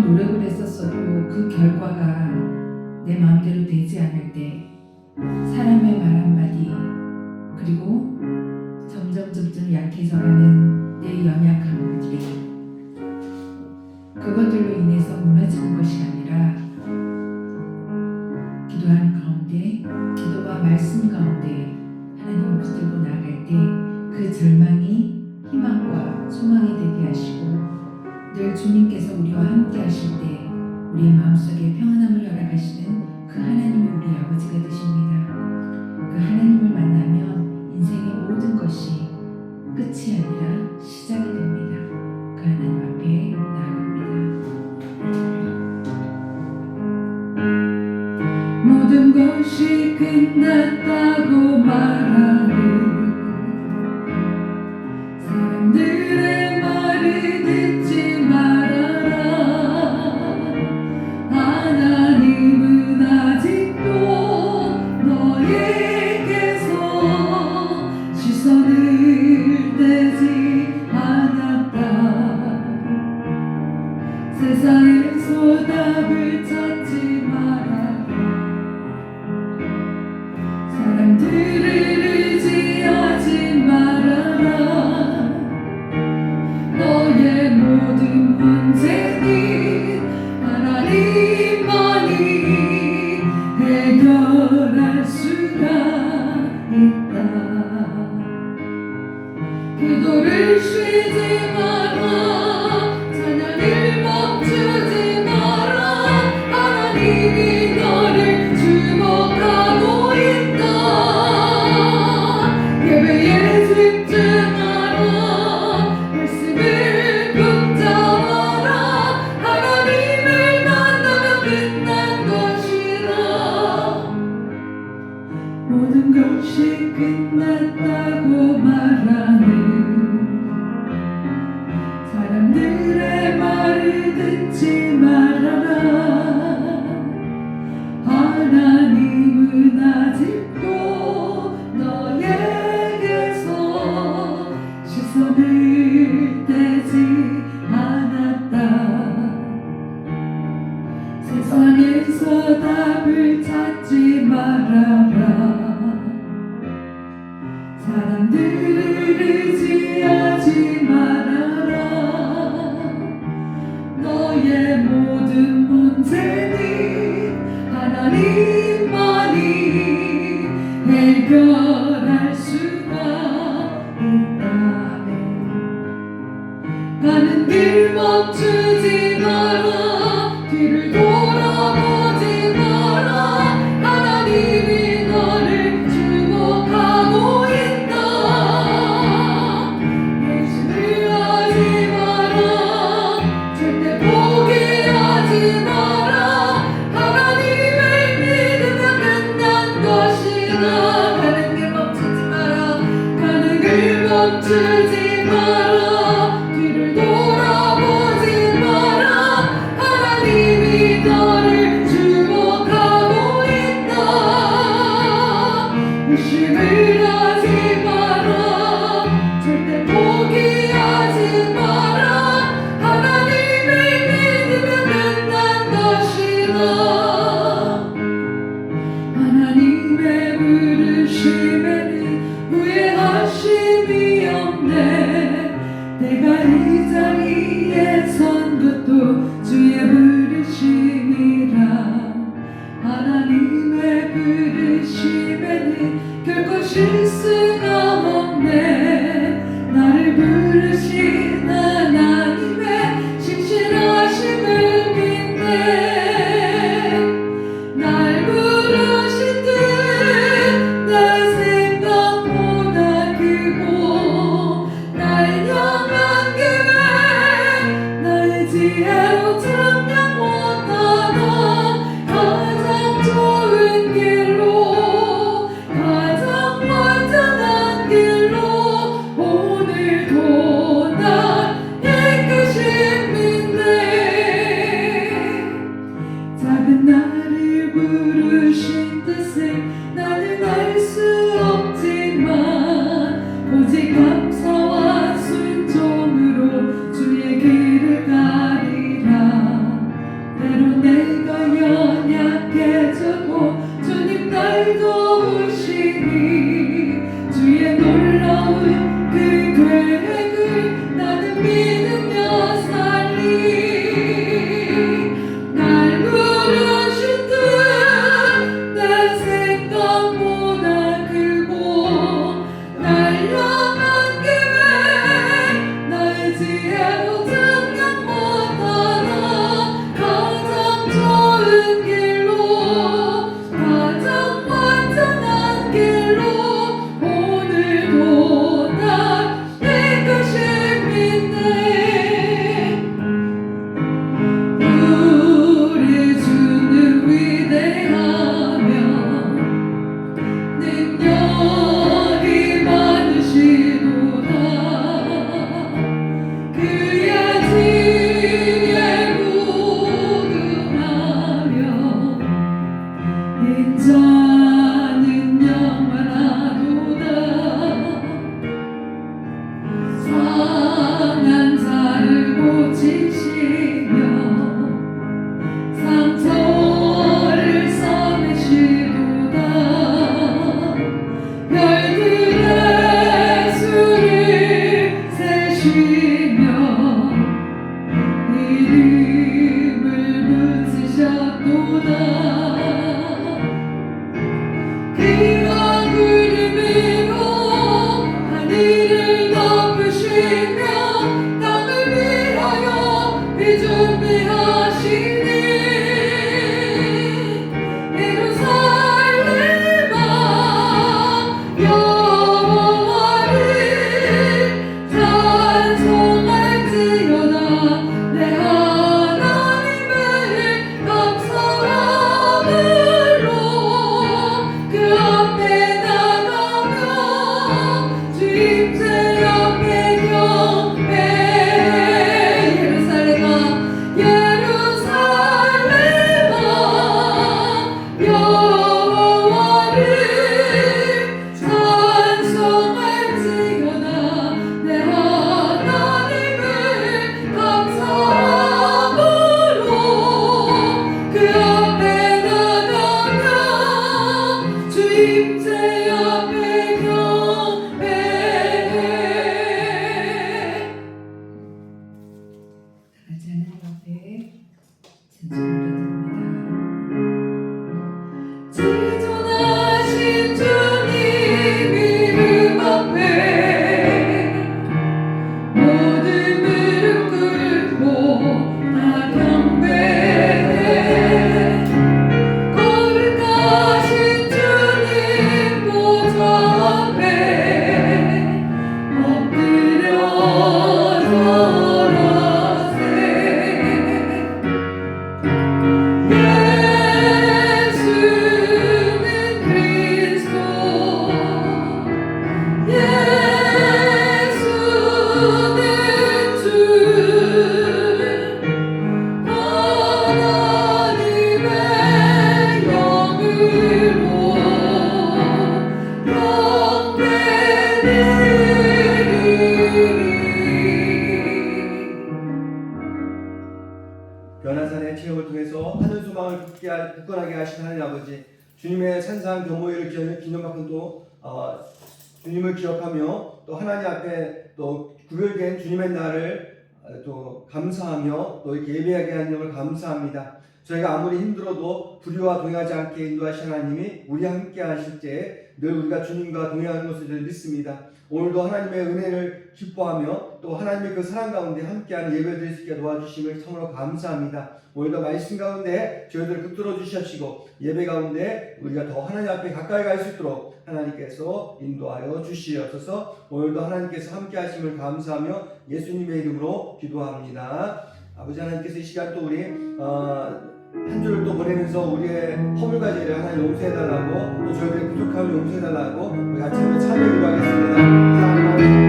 노력을 했었어도 그 결과가 내 마음대로 되지 않을 때 사람의 말 한마디 그리고 점점 약해져가는 내 연약함들이 그것들로 인해서 무너지는 것이 아니라 기도하는 가운데 기도와 말씀 가운데 하나님을 붙들고 나아갈 때 그 절망이 희망과 소망이 되게 하시고 늘 주님께서 우리와 함께 하실 때 우리의 마음속에 평안함을 허락하시는 그 하나님이 우리 아버지가 되십니다. 그 하나님을 만나면 인생의 모든 것이 끝이 아니라 시작이 됩니다. 그 하나님 앞에 나아갑니다. 모든 것이 끝났다고 말하는 사람들의 말을 듣지 말아라. 하나님은 아직도 너에게서 시선을 떼지 않았다. 세상에서 답을 찾지 말아라. 사람들을 의지하지 말아라. 너의 모든 문제는 하나님만이 해결할 수가 있다. 기도를 쉬지 마라. 찬양을 멈추지 마라. 하나님이 너를 주목하고 있다. 예배에 집중하라. 말씀을 붙잡아라. 하나님을 만나면 끝난 것이다. 모든 것이 끝났다고 말하는 사람들의 말을 듣지 말아라. 하나님은 아직도 너에게서 시선을 떼지 않았다. 세상에서 답을 찾지 말아라. 사람들을 의지하지 말아라. 너의 모든 문제는 하나님만이 해결할 수가 있다. 가는 길 멈추지 마라. 뒤를 돌아보지 마라. 하나님이 너를 주목하고 있다. 의심을 하지 마라. 절대 포기하지 마라. 하나님을 믿으면 끝난 것이다. 가는 길 멈추지 마라. 가는 길 멈추지 마라. 뒤를 돌아보지 마라. 하나님이 너를 주목하고 있다. 의심을 하지 마라. 절대 포기하지 마라. 하나님을 믿으면 끝난 것이다. 하나님의 부르심에는 후회하심이 없네. 내가 이 자리에 선 것도 주의 부르심이라. 하나님의 부르심에는 결코 실수가 없네. 나를 부르신 하나님의 신실하심을 믿네. 날 부르신 뜻 내 생각보다 크고 날 향한 계획 나의 지혜로 참량 못하던 가장 좋은 길로 가장 완전한 하시는지 노래 드립니다. 지존하신 주님 이름 앞에 모든 무릎 꿇고 다 경배해 거룩하신 주님 보좌 앞에 엎드려 절하세 예수는 그리스도 예수는 주 하나님의 영으로 영광되리니. 변화산의 체험을 통해서 하늘 소망을 굳건하게 하신 하나님 아버지, 주님의 산상 교모일을 기념하고 또 주님을 기억하며 또 하나님 앞에 또 구별된 주님의 날을 또 감사하며 또 이렇게 예배하게 하는 점을 감사합니다. 저희가 아무리 힘들어도 불의와 동행하지 않게 인도하신 하나님이 우리와 함께 하실 때 늘 우리가 주님과 동행하는 것을 믿습니다. 오늘도 하나님의 은혜를 기뻐하며 또 하나님의 그 사랑 가운데 함께하는 예배 드릴 수 있게 도와주심을 참으로 감사합니다. 오늘도 말씀 가운데 저희들을 붙들어 주시옵시고 예배 가운데 우리가 더 하나님 앞에 가까이 갈 수 있도록 하나님께서 인도하여 주시옵소서. 오늘도 하나님께서 함께 하심을 감사하며 예수님의 이름으로 기도합니다. 아버지 하나님께서 이 시간 또 우리 한 주를 또 보내면서 우리의 허물과제를 하나님 용서해달라고 또 저희들의 부족함을 용서해달라고 우리 같이 한번 참여 기도하겠습니다.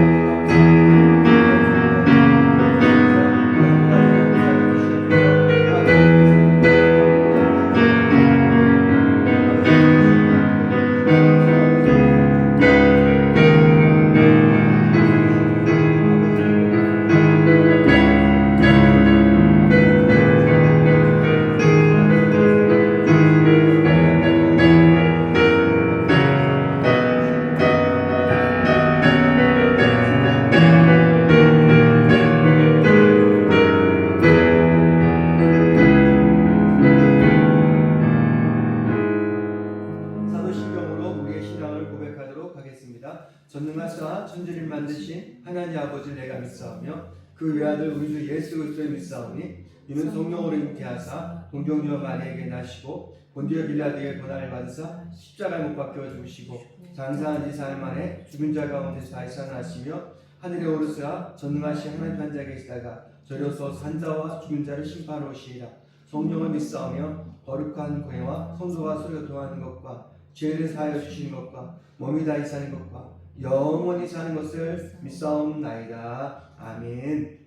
전능하사 천지를 만드신 하나님 아버지를 내가 믿사오며 그 외아들 우리 주 예수 그리스도를 믿사오니 이는 성령으로 잉태하사 동정녀 마리아에게 나시고 본디오 빌라도의 고난을 받으사 십자가에 못 박혀 죽으시고 장사한 지 사흘 만에 죽은 자 가운데서 다시 살아나시며 하늘에 오르사 전능하신 하나님 앉아 계시다가 저려서 산자와 죽은 자를 심판하러 오시리라. 성령을 믿사오며 거룩한 고해와 성도와 서로 교통하는 것과 죄를 사하여 주시는 것과 몸이 다시 사는 것과 영원히 사는 것을 믿사옵나이다. 아멘.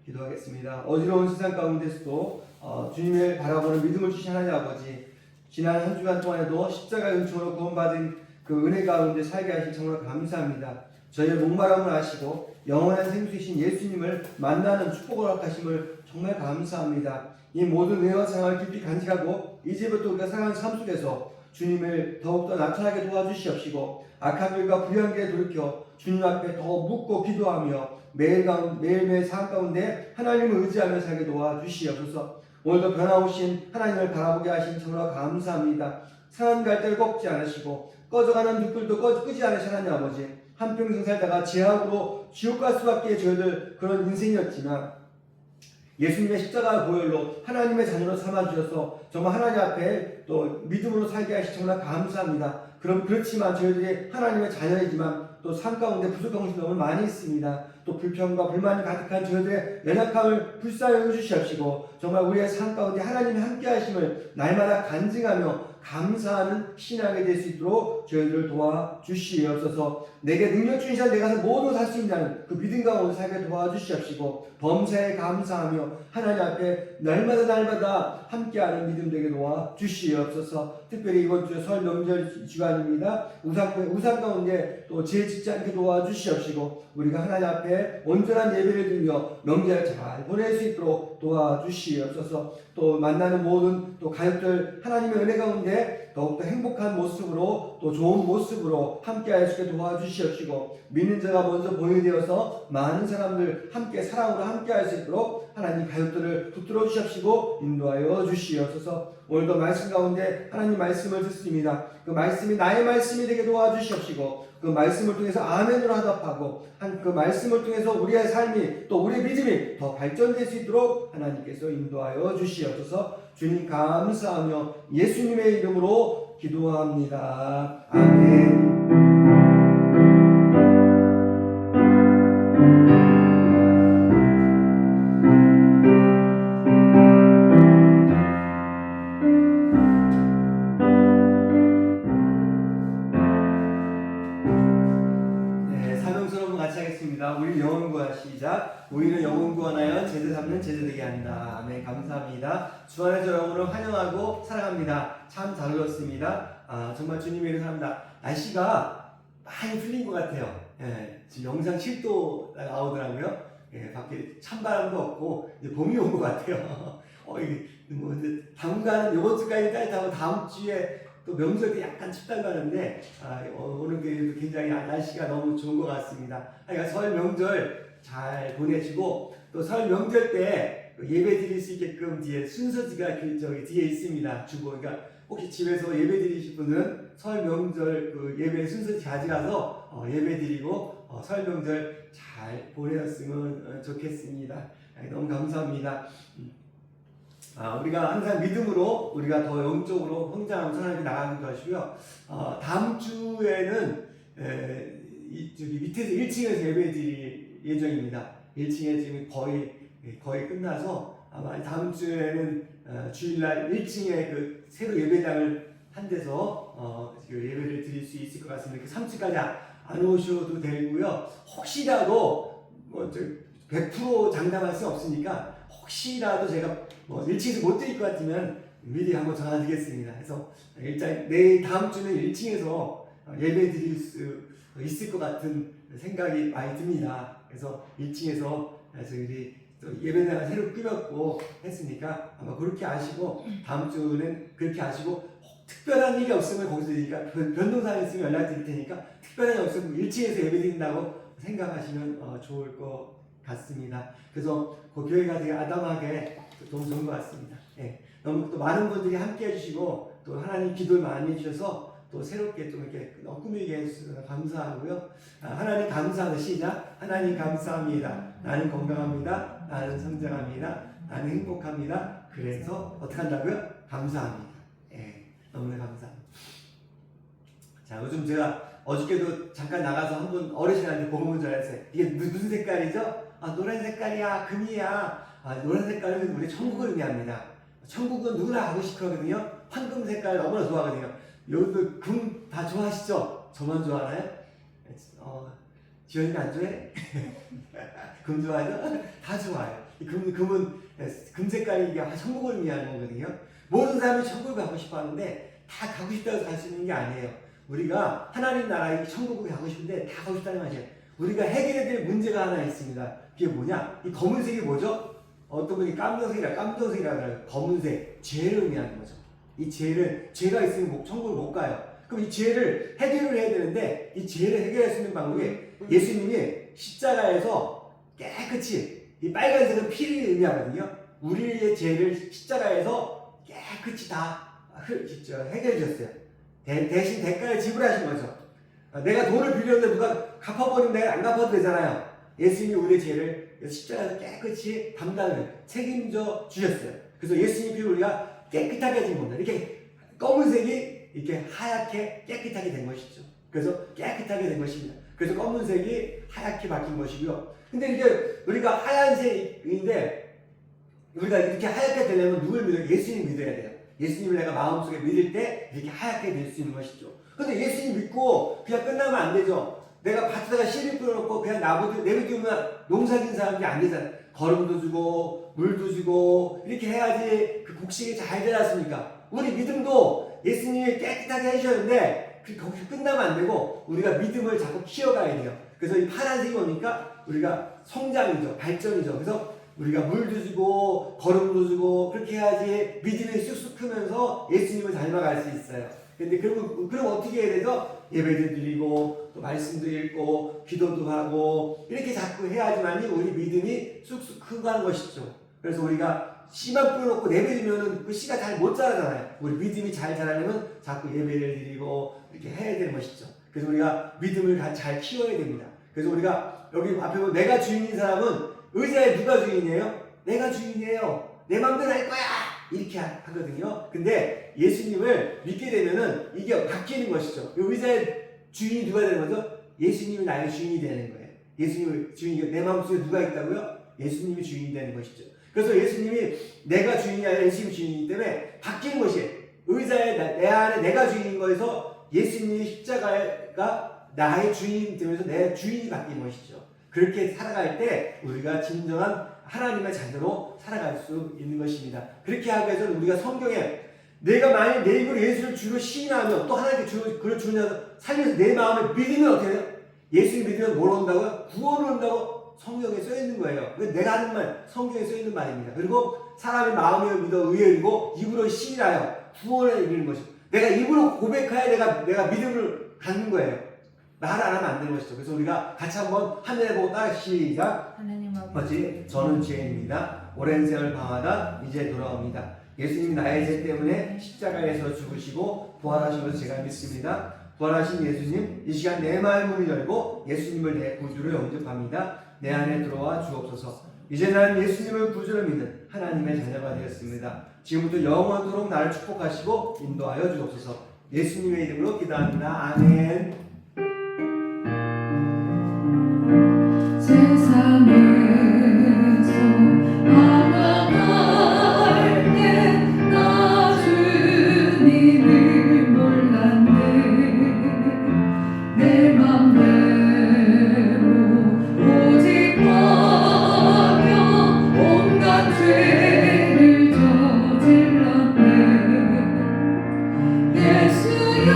기도하겠습니다. 어지러운 세상 가운데서도 주님을 바라보는 믿음을 주신 하나님 아버지, 지난 한 주간 동안에도 십자가의 은총으로 구원받은 그 은혜 가운데 살게 하신 정말 감사합니다. 저희의 목마름을 아시고 영원한 생수이신 예수님을 만나는 축복을 허락하심을 정말 감사합니다. 이 모든 은혜와 사랑을 깊이 간직하고 이제부터 우리가 살아가는 삶 속에서 주님을 더욱더 나타나게 도와주시옵시고 악한 길과 불의한 길에 돌이켜 주님 앞에 더 묻고 기도하며 매일매일 삶 가운데 하나님을 의지하며 살게 도와주시옵소서. 오늘도 변화오신 하나님을 바라보게 하신 참으로 감사합니다. 상한 갈대를 꺾지 않으시고 꺼져가는 불도 끄지 않으신 하나님 아버지, 한평생 살다가 죄악으로 지옥 갈 수밖에 저희들 그런 인생이었지만 예수님의 십자가 보혈로 하나님의 자녀로 삼아주셔서 정말 하나님 앞에 또 믿음으로 살게 하시 정말 감사합니다. 그렇지만 저희들이 하나님의 자녀이지만 또 삶 가운데 부족한 것이 너무 많이 있습니다. 또 불평과 불만이 가득한 저희들의 연약함을 불쌍히 여겨주시옵시고 정말 우리의 삶 가운데 하나님이 함께 하심을 날마다 간증하며 감사하는 신앙이 될 수 있도록 저희들을 도와주시옵소서. 내게 능력 주신 자 내가 모두 살 수 있다는 그 믿음 가운데 살게 도와주시옵시고 범사에 감사하며 하나님 앞에 날마다 함께하는 믿음 되게 도와주시옵소서. 특별히 이번 주 설 명절 주간입니다. 우상 가운데 또 죄 짓지 않게 도와주시옵시고 우리가 하나님 앞에 온전한 예배를 드리며 명절 잘 보낼 수 있도록 도와주시옵소서. 또 만나는 모든 또 가족들 하나님의 은혜 가운데 더욱더 행복한 모습으로 또 좋은 모습으로 함께할 수 있게 도와주시옵시고, 믿는 자가 먼저 보이되어서 많은 사람들 함께 사랑으로 함께할 수 있도록 하나님 가족들을 붙들어 주시옵시고 인도하여 주시옵소서. 오늘도 말씀 가운데 하나님 말씀을 듣습니다. 그 말씀이 나의 말씀이 되게 도와주시옵시고, 그 말씀을 통해서 아멘으로 화답하고 그 말씀을 통해서 우리의 삶이 또 우리의 믿음이 더 발전될 수 있도록 하나님께서 인도하여 주시옵소서. 주님 감사하며 예수님의 이름으로 기도합니다. 아멘. 우리 영혼 구하 시작. 우리는 영혼 구원하여 제대 삼는 제대되게 한다. 아멘. 감사합니다. 주 안에서 영혼을 환영하고 사랑합니다. 참 잘 들었습니다. 정말 주님의 이름을 사랑합니다. 날씨가 많이 풀린 것 같아요. 지금 영상 7도 나오더라고요. 밖에 찬바람도 없고 이제 봄이 온 것 같아요. 이게 뭐 당분간은 이번 주까지 따뜻하고 다음 주에 또 명절 때 약간 춥다고 하는데 오늘 교회도 굉장히 날씨가 너무 좋은 것 같습니다. 그러니까 설 명절 잘 보내시고, 또 설 명절 때 예배 드릴 수 있게끔 뒤에 순서지가 저기 뒤에 있습니다. 주보. 그러니까 혹시 집에서 예배 드리실 분은 설 명절 그 예배 순서지 가져가서 예배 드리고 설 명절 잘 보내셨으면 좋겠습니다. 너무 감사합니다. 우리가 항상 믿음으로 우리가 더 영적으로 성장하면서 하나님께 나가기도 하시고요. 다음 주에는 저기 밑에서 1층에서 예배 드릴 예정입니다. 1층에 지금 거의 끝나서 아마 다음 주에는 주일날 1층에 그 새로 예배당을 한 데서 예배를 드릴 수 있을 것 같습니다. 3층까지 안 오셔도 되고요. 혹시라도 100% 장담할 수 없으니까 혹시라도 제가 1층에서 못 드릴 것 같으면 미리 한번 전화드리겠습니다. 그래서 일단 내일 다음 주는 1층에서 예배 드릴 수 있을 것 같은 생각이 많이 듭니다. 그래서 1층에서 저희들이 예배당을 새로 꾸몄고 했으니까 아마 그렇게 하시고, 다음 주는 그렇게 하시고, 특별한 일이 없으면 거기서 드리니까 변동사항이 있으면 연락드릴 테니까 특별한 일이 없으면 1층에서 예배 드린다고 생각하시면 좋을 것 같습니다. 그래서 그 교회가 되게 아담하게 너무 좋은 것 같습니다. 너무 또 많은 분들이 함께 해주시고 또 하나님 기도를 많이 해주셔서 또 새롭게 좀 이렇게 꾸미게 해주셔서 감사하고요. 하나님 감사하다 시작. 하나님 감사합니다. 나는 건강합니다. 나는 성장합니다. 나는 행복합니다. 그래서 어떻게 한다고요? 감사합니다. 너무나 감사합니다. 자, 요즘 제가 어저께도 잠깐 나가서 한 분 어르신한테 복음을 전했어요. 이게 무슨 색깔이죠? 노란 색깔이야, 금이야. 노란 색깔은 우리 천국을 의미합니다. 천국은 누구나 가고 싶어 하거든요. 황금 색깔 너무나 좋아하거든요. 여러분들 금 다 좋아하시죠? 저만 좋아하나요? 지연이가 안 좋아해? 금 좋아하죠? 다 좋아요. 금은 금 색깔이 이게 천국을 의미하는 거거든요. 모든 사람이 천국을 가고 싶어 하는데 다 가고 싶다고 해서 갈 수 있는 게 아니에요. 우리가 하나님 나라에 천국을 가고 싶은데 다 가고 싶다는 말이에요. 우리가 해결해야 될 문제가 하나 있습니다. 그게 뭐냐? 이 검은색이 뭐죠? 어떤 분이 깜정색이라 그래요. 검은색, 죄를 의미하는 거죠. 이 죄가 있으면 천국을 못 가요. 그럼 이 죄를 해결을 해야 되는데, 이 죄를 해결할 수 있는 방법이 예수님이 십자가에서 깨끗이, 이 빨간색은 피를 의미하거든요. 우리의 죄를 십자가에서 깨끗이 다 해결해 주셨어요. 대신 대가를 지불하신 거죠. 내가 돈을 빌렸는데 누가 갚아버리면 내가 안 갚아도 되잖아요. 예수님이 우리의 죄를 십자가에서 깨끗이 담당을 책임져 주셨어요. 그래서 예수님 피로 우리가 깨끗하게 해진 겁니다. 이렇게 검은색이 이렇게 하얗게 깨끗하게 된 것이죠. 그래서 깨끗하게 된 것입니다. 그래서 검은색이 하얗게 바뀐 것이고요. 근데 이게 우리가 하얀색인데, 우리가 이렇게 하얗게 되려면 누굴 믿어요? 예수님 믿어야 돼요. 예수님을 내가 마음속에 믿을 때 이렇게 하얗게 될 수 있는 것이죠. 근데 예수님 믿고 그냥 끝나면 안 되죠. 내가 밭에다가 씨를 뿌려놓고 그냥 내버두면 농사진 사람들이 안 되잖아요. 거름도 주고 물도 주고 이렇게 해야지 그 곡식이 잘 자랐습니까? 우리 믿음도 예수님이 깨끗하게 해주셨는데 거기서 끝나면 안 되고 우리가 믿음을 자꾸 키워가야 돼요. 그래서 이 파란색이 뭡니까? 우리가 성장이죠. 발전이죠. 그래서 우리가 물도 주고 거름도 주고 그렇게 해야지 믿음이 쑥쑥 크면서 예수님을 닮아갈 수 있어요. 근데 그럼 어떻게 해야 되죠? 예배도 드리고 또 말씀도 읽고 기도도 하고 이렇게 자꾸 해야지만이 우리 믿음이 쑥쑥 크는 것이죠. 그래서 우리가 씨만 뿌려놓고 내버리면은 그 씨가 잘 못 자라잖아요. 우리 믿음이 잘 자라려면 자꾸 예배를 드리고 이렇게 해야 되는 것이죠. 그래서 우리가 믿음을 잘 키워야 됩니다. 그래서 우리가 여기 앞에 보면 내가 주인인 사람은 의자에 누가 주인이에요? 내가 주인이에요. 내 마음대로 할 거야. 이렇게 하거든요. 근데 예수님을 믿게 되면은 이게 바뀌는 것이죠. 의자의 주인이 누가 되는 거죠? 예수님이 나의 주인이 되는 거예요. 예수님을 주인이 내 마음속에 누가 있다고요? 예수님이 주인이 되는 것이죠. 그래서 예수님이 내가 주인이 아니라 예수님이 주인이기 때문에 바뀌는 것이에요. 의자에 내 안에 내가 주인인 거에서 예수님이 십자가가 나의 주인이 되면서 내 주인이 바뀌는 것이죠. 그렇게 살아갈 때 우리가 진정한 하나님의 자녀로 살아갈 수 있는 것입니다. 그렇게 하기 위해서는 우리가 성경에 내가 만약 내 입으로 예수를 주로 시인하면 또 하나님께 그를 주냐서 살면서 내 마음에 믿으면 어떻게 돼요? 예수를 믿으면 뭘 온다고요? 구원을 온다고 성경에 써 있는 거예요. 내가 하는 말 성경에 써 있는 말입니다. 그리고 사람의 마음에 믿어 의뢰이고 입으로 시인하여 구원에 이르는 것이죠. 내가 입으로 고백하여 내가 믿음을 갖는 거예요. 말 안 하면 안 되는 것이죠. 그래서 우리가 같이 한번 하늘에 보고 따라 시작. 하나님 아버지, 맞지? 저는 죄인입니다. 오랜 세월 방하다 이제 돌아옵니다. 예수님이 나의 죄 때문에 십자가에서 죽으시고 부활하신 것을 제가 믿습니다. 부활하신 예수님, 이 시간 내 마음의 문을 열고 예수님을 내 구주로 영접합니다. 내 안에 들어와 주옵소서. 이제 나는 예수님을 구주로 믿는 하나님의 자녀가 되었습니다. 지금부터 영원토록 나를 축복하시고 인도하여 주옵소서. 예수님의 이름으로 기도합니다. 아멘. 세상에서 방황할 때 나 주님을 몰랐네. 내 맘대로 오직 하며 온갖 죄를 저질렀네. 예수여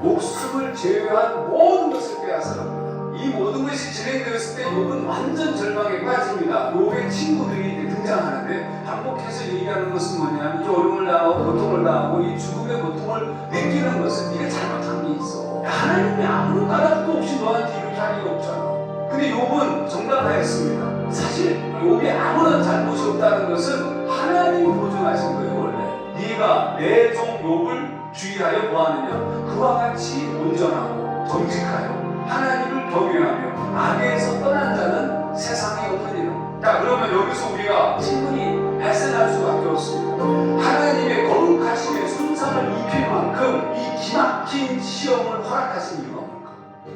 목숨을 제외한 모든 것을 빼앗아갑니다. 이 모든 것이 진행되었을 때 욥은 완전 절망에 빠집니다. 욥의 친구들이 이제 등장하는데 반복해서 얘기하는 것은 뭐냐면 이 어려움을 당하고 고통을 당하고 이 죽음의 고통을 느끼는 것은 네가 잘못한 게 있어. 하나님이 아무런 까닭도 없이 너한테 이렇게 할 리가 없잖아. 근데 욥은 정당하였습니다. 사실 욥이 아무런 잘못이 없다는 것은 하나님이 보증하신 거예요. 원래 네가 내 종 욥을 주의하여 보았느냐. 그와 같이 온전하고 정직하여 하나님을 경외하며 악에서 떠난 자는 세상에 없으리라. 자, 그러면 여기서 우리가 충분히 발생할 수밖에 없습니다. 하나님의 거룩하심에 손상을 입힐 만큼 이 기막힌 시험을 허락하신 이유가 뭘까?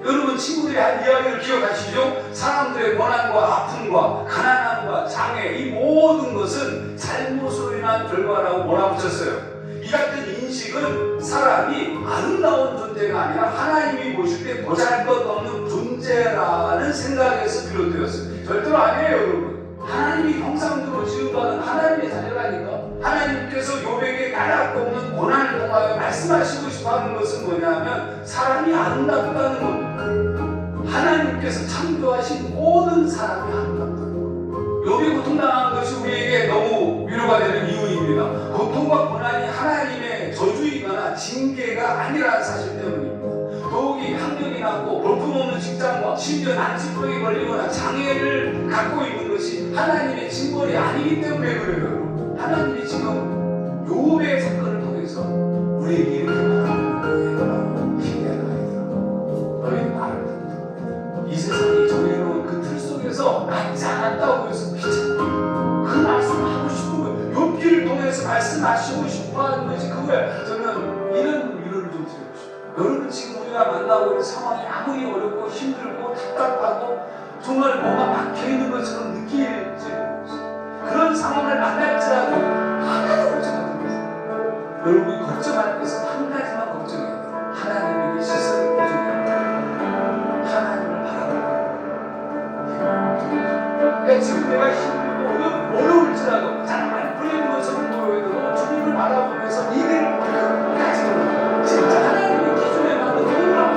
여러분 친구들이 한 이야기를 기억하시죠? 사람들의 고난과 아픔과 가난함과 장애 이 모든 것은 잘못으로 인한 결과라고 몰아붙였어요. 이 같은 인식은 사람이 아름다운 존재가 아니라 하나님이 보실 때 보잘것없는 존재라는 생각에서 비롯되었어요. 절대로 아니에요, 여러분. 하나님이 형상대로 지음받은 하나님의 자녀라니까. 하나님께서 욥에게 까닭도 없는 고난을 통하여 말씀하시고 싶어하는 것은 뭐냐면 사람이 아름답다는 겁니다. 하나님께서 창조하신 모든 사람이 아름답다는 겁니다. 욥이 고통당한 것이 우리에게 너무 위로가 되는 이유입니다. 고통과 고난이 하나님의 저주이거나 징계가 아니라는 사실 때문입니다. 더욱이 환경이 낮고 볼품없는 직장과 심지어 난치병에 걸리거나 장애를 갖고 있는 것이 하나님의 징벌이 아니기 때문에 그래요. 하나님이 지금 욥의 사건을 통해서 우리에게 이렇게 말하는 거예요. 힘내라 아이들아. 너희는 아름답다. 이 세상이 정해놓은 그 틀 속에서 맞지 않았다고 해서 그 말씀을 하고 싶은 거예요. 욥기를 통해서 말씀하시고 싶어하는 것이 그거예요. 저는 이런 위로를 좀 드리고 싶어요. 여러분 지금 우리가 만나고 있는 상황이 아무리 어렵고 힘들고 답답하고 정말 뭐가 막혀있는 것처럼 느낄지 그런 상황을 만날지라도 하나도 걱정하지 마세요. 여러분이 걱정할 것은 한 가지만 걱정해야 돼요. 하나님에게 시선을 고정해야 돼요. 하나님을 바라보고 그러니까 지금 내가 힘들고 어려울지라도 잘 풀리는 것처럼 보여도 주님을 바라보면서 이를 끝까지 진짜 하나님의 기준에 맞는 놀라운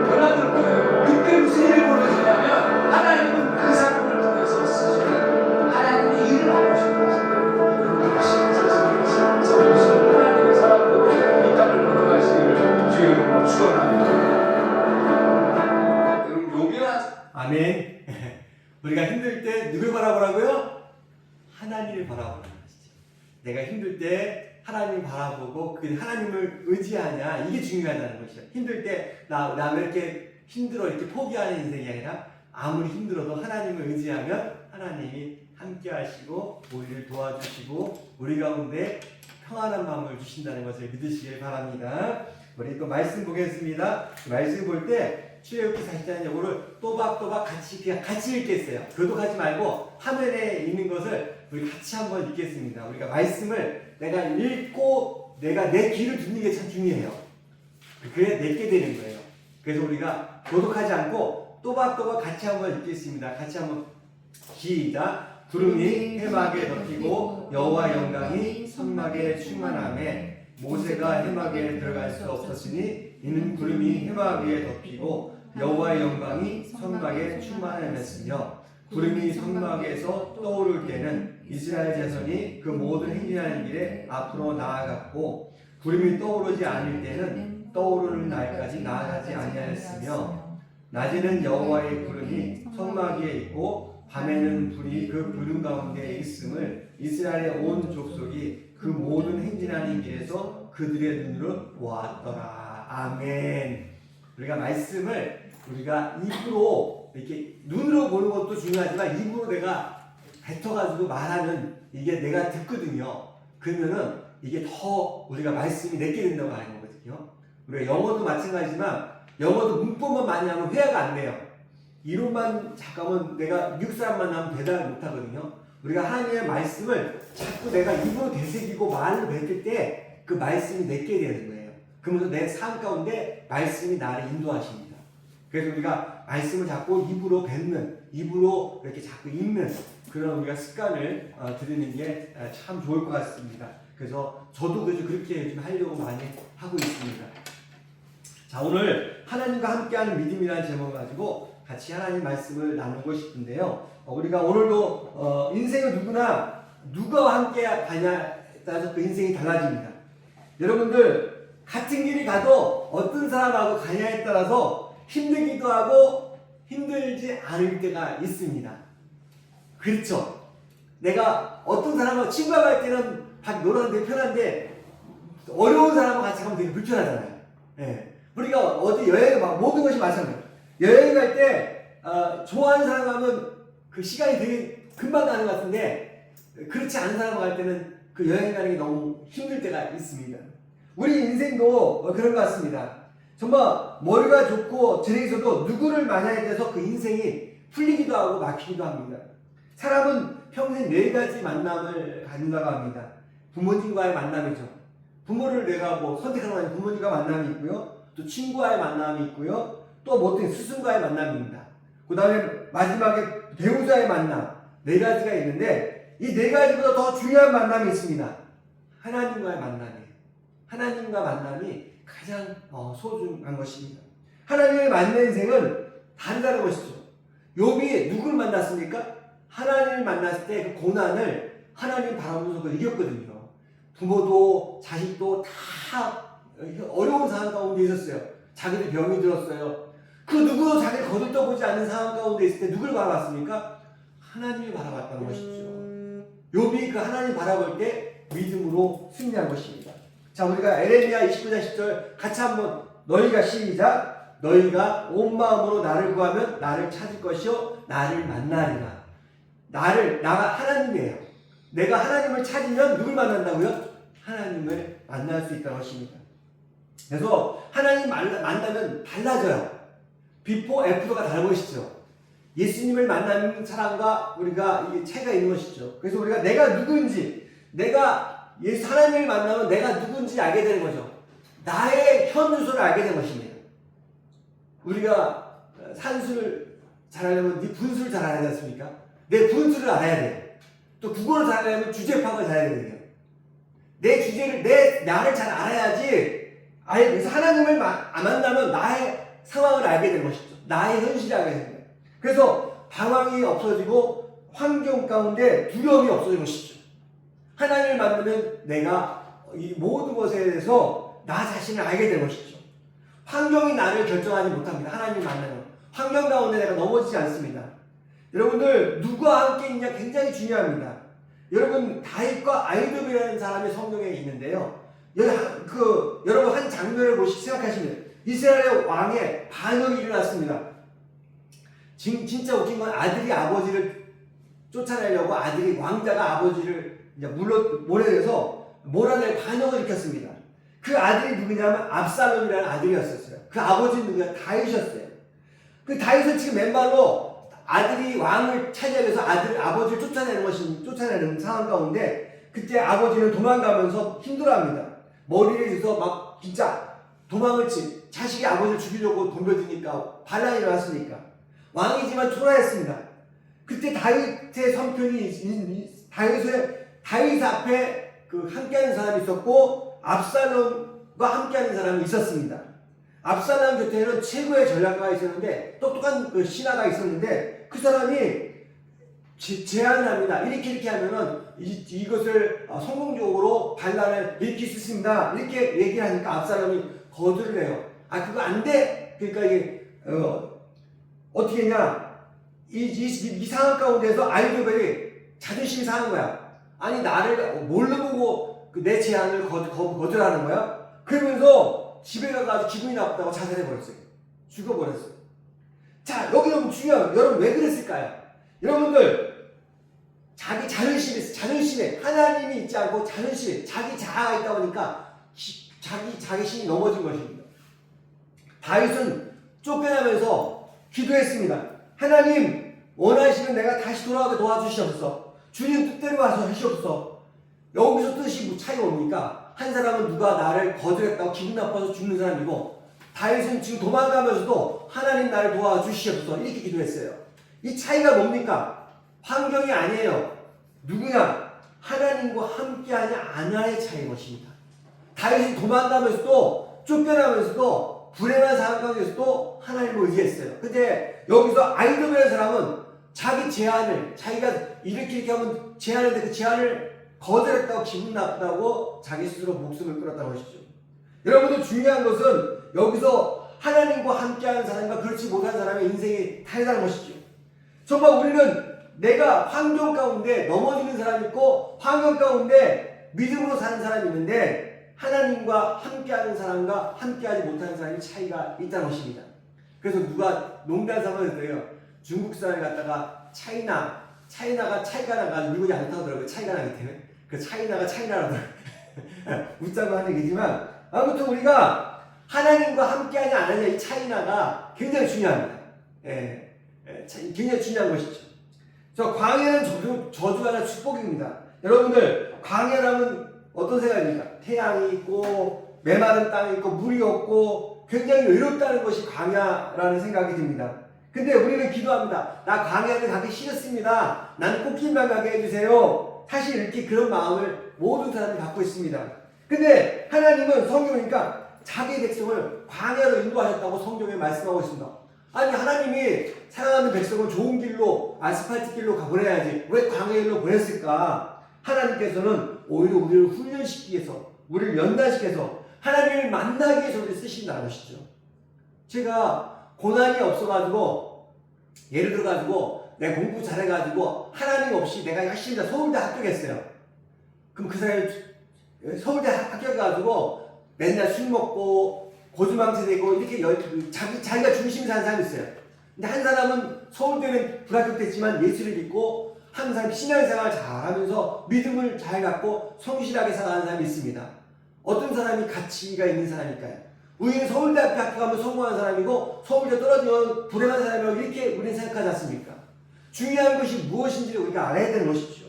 변화될 거예요. 그때 무슨 일이 벌어지냐면 하나님은 그 사람을 통해서 쓰시는 하나님의 일을 하고 싶은 것입니다. 여러분 진짜 오신 하나님의 사람으로 이 땅을 걸어가시기를 주의 이름으로 축원합니다. 여러분 욥이나 아멘. 우리가 힘들 때 누굴 바라보라고요? 하나님을 바라보는 것이죠. 내가 힘들 때 하나님을 바라보고 그 하나님을 의지하냐 이게 중요하다는 것이죠. 힘들 때 나 왜 이렇게 힘들어 이렇게 포기하는 인생이 아니라 아무리 힘들어도 하나님을 의지하면 하나님이 함께 하시고 우리를 도와주시고 우리 가운데 평안한 마음을 주신다는 것을 믿으시길 바랍니다. 우리 또 말씀 보겠습니다. 말씀 볼 때 출애굽기 40장 요거를 또박또박 같이 읽겠어요. 교독하지 말고 화면에 있는 것을 우리 같이 한번 읽겠습니다. 우리가 말씀을 내가 읽고 내가 내 귀를 듣는 게 참 중요해요. 그래야 내게 되는 거예요. 그래서 우리가 교독하지 않고 또박또박 같이 한번 읽겠습니다. 같이 한번 시작. 구름이 해막에 덮이고 여호와 영광이 선막에 충만하매 모세가 해막에 들어갈 수 없었으니 이는 구름이 해막 위에 덮이고 여호와의 영광이 선막에 충만하였으며 구름이 선막에서 떠오를 때는 이스라엘 자손이 그 모든 행진하는 길에 앞으로 나아갔고 구름이 떠오르지 않을 때는 떠오르는 날까지 나아가지 아니하였으며 낮에는 여호와의 구름이 선막 위에 있고 밤에는 불이 그 구름 가운데 있음을 이스라엘의 온 족속이 그 모든 행진하는 길에서 그들의 눈으로 보았더라. 아멘. 우리가 말씀을 우리가 입으로 이렇게 눈으로 보는 것도 중요하지만 입으로 내가 뱉어가지고 말하면 이게 내가 듣거든요. 그러면은 이게 더 우리가 말씀이 내게 된다고 하는 거거든요. 우리가 영어도 마찬가지지만 영어도 문법만 많이 하면 회화가 안 돼요. 이론만 잠깐만 내가 미국 사람만 하면 대답을 못 하거든요. 우리가 하나님의 말씀을 자꾸 내가 입으로 되새기고 말을 뱉을 때 그 말씀이 내게 되는 거예요. 그러면서 내 삶 가운데 말씀이 나를 인도하십니다. 그래서 우리가 말씀을 자꾸 입으로 뱉는, 입으로 이렇게 자꾸 읽는 그런 우리가 습관을 들이는 게 참 좋을 것 같습니다. 그래서 저도 그렇게 요즘 하려고 많이 하고 있습니다. 자, 오늘 하나님과 함께하는 믿음이라는 제목을 가지고 같이 하나님 말씀을 나누고 싶은데요. 우리가 오늘도 인생은 누구나 누구와 함께 가냐에 따라서 그 인생이 달라집니다. 여러분들 같은 길이 가도 어떤 사람하고 가냐에 따라서 힘들기도 하고 힘들지 않을 때가 있습니다. 그렇죠? 내가 어떤 사람하고 친구와 갈 때는 밖에 놀았는데 편한데 어려운 사람하고 같이 가면 되게 불편하잖아요. 예. 우리가 어디 여행을 모든 것이 마찬가지예요. 여행 갈 때 좋아하는 사람하면 그 시간이 되게 금방 가는 것 같은데 그렇지 않은 사람하고 갈 때는 그 여행 가는 게 너무 힘들 때가 있습니다. 우리 인생도 그런 것 같습니다. 정말 머리가 좋고 재능있어도 누구를 만나야 돼서 그 인생이 풀리기도 하고 막히기도 합니다. 사람은 평생 4가지 만남을 갖는다고 합니다. 부모님과의 만남이죠. 부모를 내가 선택하는 거 아니고 부모님과 만남이 있고요. 또 친구와의 만남이 있고요. 또 못된 스승과의 만남입니다. 그 다음에 마지막에 배우자의 만남 4가지가 있는데 이 4가지보다 더 중요한 만남이 있습니다. 하나님과의 만남이에요. 하나님과 만남이 가장 소중한 것입니다. 하나님을 만난 인생은 다르다는 것이죠. 욥이 누구를 만났습니까? 하나님을 만났을 때 그 고난을 하나님 바라보면서 그걸 이겼거든요. 부모도 자식도 다 어려운 상황 가운데 있었어요. 자기들 병이 들었어요. 그 누구도 자기를 거들떠보지 않는 상황 가운데 있을 때 누굴 바라봤습니까? 하나님을 바라봤다는 것이죠. 욥이 그 하나님 바라볼 때 믿음으로 승리한 것입니다. 자, 우리가 에레미야 29장 10절 같이 한번 너희가 시작. 너희가 온 마음으로 나를 구하면 나를 찾을 것이요 나를 만나리라. 나가 하나님이에요. 내가 하나님을 찾으면 누굴 만난다고요? 하나님을 만날 수 있다는 것입니다. 그래서 하나님 만나면 달라져요. 비포 애프터가 다른 것이죠. 예수님을 만나는 사람과 우리가 이 차이가 있는 것이죠. 그래서 우리가 내가 누구인지, 내가 하나님을 만나면 내가 누구인지 알게 되는 거죠. 나의 현 주소를 알게 되는 것입니다. 우리가 산수를 잘하려면 네 분수를 잘 알아야 되지 않습니까? 내 분수를 알아야 돼요. 또 국어를 잘하려면 주제 파악을 잘해야 돼요. 내 주제를, 나를 잘 알아야지. 그래서 하나님을 만나면 나의 상황을 알게 되는 것이죠. 나의 현실을 알게 되는 거예요. 그래서 방황이 없어지고 환경 가운데 두려움이 없어지는 것이죠. 하나님을 만나면 내가 이 모든 것에 대해서 나 자신을 알게 되는 것이죠. 환경이 나를 결정하지 못합니다. 하나님을 만나면. 환경 가운데 내가 넘어지지 않습니다. 여러분들 누구와 함께 있냐 굉장히 중요합니다. 여러분 다윗과 아히도벨이라는 사람이 성경에 있는데요. 여러분 한 장면을 생각하시면 이스라엘의 왕의 반역이 일어났습니다. 진짜 웃긴 건 아들이 아버지를 쫓아내려고 왕자가 아버지를 이제 몰아내서 몰아낼 반역을 일으켰습니다. 그 아들이 누구냐면 압살롬이라는 아들이었었어요. 그 아버지는 누구냐? 다윗이었어요. 그 다윗은 지금 맨발로 아들이 왕을 차지하기 위해서 아버지를 쫓아내는 상황 가운데 그때 아버지는 도망가면서 힘들어합니다. 머리를 해서 막 진짜 도망을 자식이 아버지를 죽이려고 덤벼드니까 반란이 일어났으니까 왕이지만 초라했습니다. 그때 다윗의 성편이 다윗 앞에 함께하는 사람이 있었고 압살롬과 함께하는 사람이 있었습니다. 압살롬 곁에는 최고의 전략가가 있었는데 똑똑한 신하가 있었는데 그 사람이 제안을 합니다. 이렇게 하면은 이것을 성공적으로 반란을 일으킬 수 있습니다. 이렇게 얘기를 하니까 압살롬이 거절을 해요. 그거 안 돼. 그러니까 이게 어떻게 했냐? 이 상황 가운데서 아히도벨이 자존심이 상한 거야. 아니 나를 뭘로 보고 내 제안을 거절하는 거야? 그러면서 집에 가서 기분이 나쁘다고 자살해버렸어요. 죽어버렸어요. 자, 여기 너무 중요해요. 여러분 왜 그랬을까요? 여러분들 자기 자존심에 하나님이 있지 않고 자존심에 자기 자아가 있다 보니까 자기 신이 넘어진 것입니다. 다윗은 쫓겨나면서 기도했습니다. 하나님 원하시면 내가 다시 돌아가게 도와주시옵소서. 주님 뜻대로 와서 하시옵소서. 여기서 뜻이 차이가 옵니까? 한 사람은 누가 나를 거절했다고 기분 나빠서 죽는 사람이고 다윗은 지금 도망가면서도 하나님 나를 도와주시옵소서 이렇게 기도했어요. 이 차이가 뭡니까? 환경이 아니에요. 누구냐? 하나님과 함께하냐 안 하냐의 차이인 것입니다. 다윗이 도망가면서도 쫓겨나면서도 불행한 상황 가운데서도 하나님을 의지했어요. 근데 여기서 아이돔이라는 사람은 자기 제안을, 자기가 이렇게 하면 제안했는데 그 제안을 거절했다고 기분 나쁘다고 자기 스스로 목숨을 끊었다는 것이죠. 여러분들 중요한 것은 여기서 하나님과 함께하는 사람과 그렇지 못한 사람의 인생이 다르다는 것이죠. 정말 우리는 내가 환경 가운데 넘어지는 사람이 있고 환경 가운데 믿음으로 사는 사람이 있는데 하나님과 함께하는 사람과 함께하지 못하는 사람이 차이가 있다는 것입니다. 그래서 누가 농담 삼아서 그래요. 중국 사람이 갔다가 차이나가 차이가 나가지고 물건이 안 타더라고요. 차이가 나기 때문에. 그 차이나가 차이나라고 웃자고 하는 얘기지만 아무튼 우리가 하나님과 함께하냐 안 하냐 이 차이나가 굉장히 중요합니다. 굉장히 중요한 것이죠. 저 광야는 저주가 아니라 축복입니다. 여러분들 광야라면 어떤 생각입니까? 태양이 있고 메마른 땅이 있고 물이 없고 굉장히 외롭다는 것이 광야라는 생각이 듭니다. 근데 우리는 기도합니다. 나 광야를 가기 싫습니다. 나는 꽃길만 가게 해주세요. 사실 이렇게 그런 마음을 모든 사람이 갖고 있습니다. 근데 하나님은 성경이니까 자기 백성을 광야로 인도하셨다고 성경에 말씀하고 있습니다. 아니 하나님이 사랑하는 백성을 좋은 길로 아스팔트 길로 가보내야지 왜 광야로 보냈을까? 하나님께서는 오히려 우리를 훈련시키기 위해서 우리를 연단시켜서 하나님을 만나기 위해서 우리를 쓰신다는 것이죠. 제가 고난이 없어가지고 예를 들어가지고 내가 공부 잘해가지고 하나님 없이 내가 열심히 서울대 합격했어요. 그럼 그 사람이 서울대 합격해가지고 맨날 술 먹고 고주망태 되고 이렇게 자기가 중심이 사는 사람이 있어요. 근데 한 사람은 서울대는 불합격됐지만 예수를 믿고 한 사람이 신앙생활 잘하면서 믿음을 잘 갖고 성실하게 살아가는 사람이 있습니다. 어떤 사람이 가치가 있는 사람일까요? 우리는 서울대학교 합격하면 성공한 사람이고 서울대 떨어지면 불행한 사람이라고 이렇게 우리는 생각하지 않습니까? 중요한 것이 무엇인지를 우리가 알아야 되는 것이죠.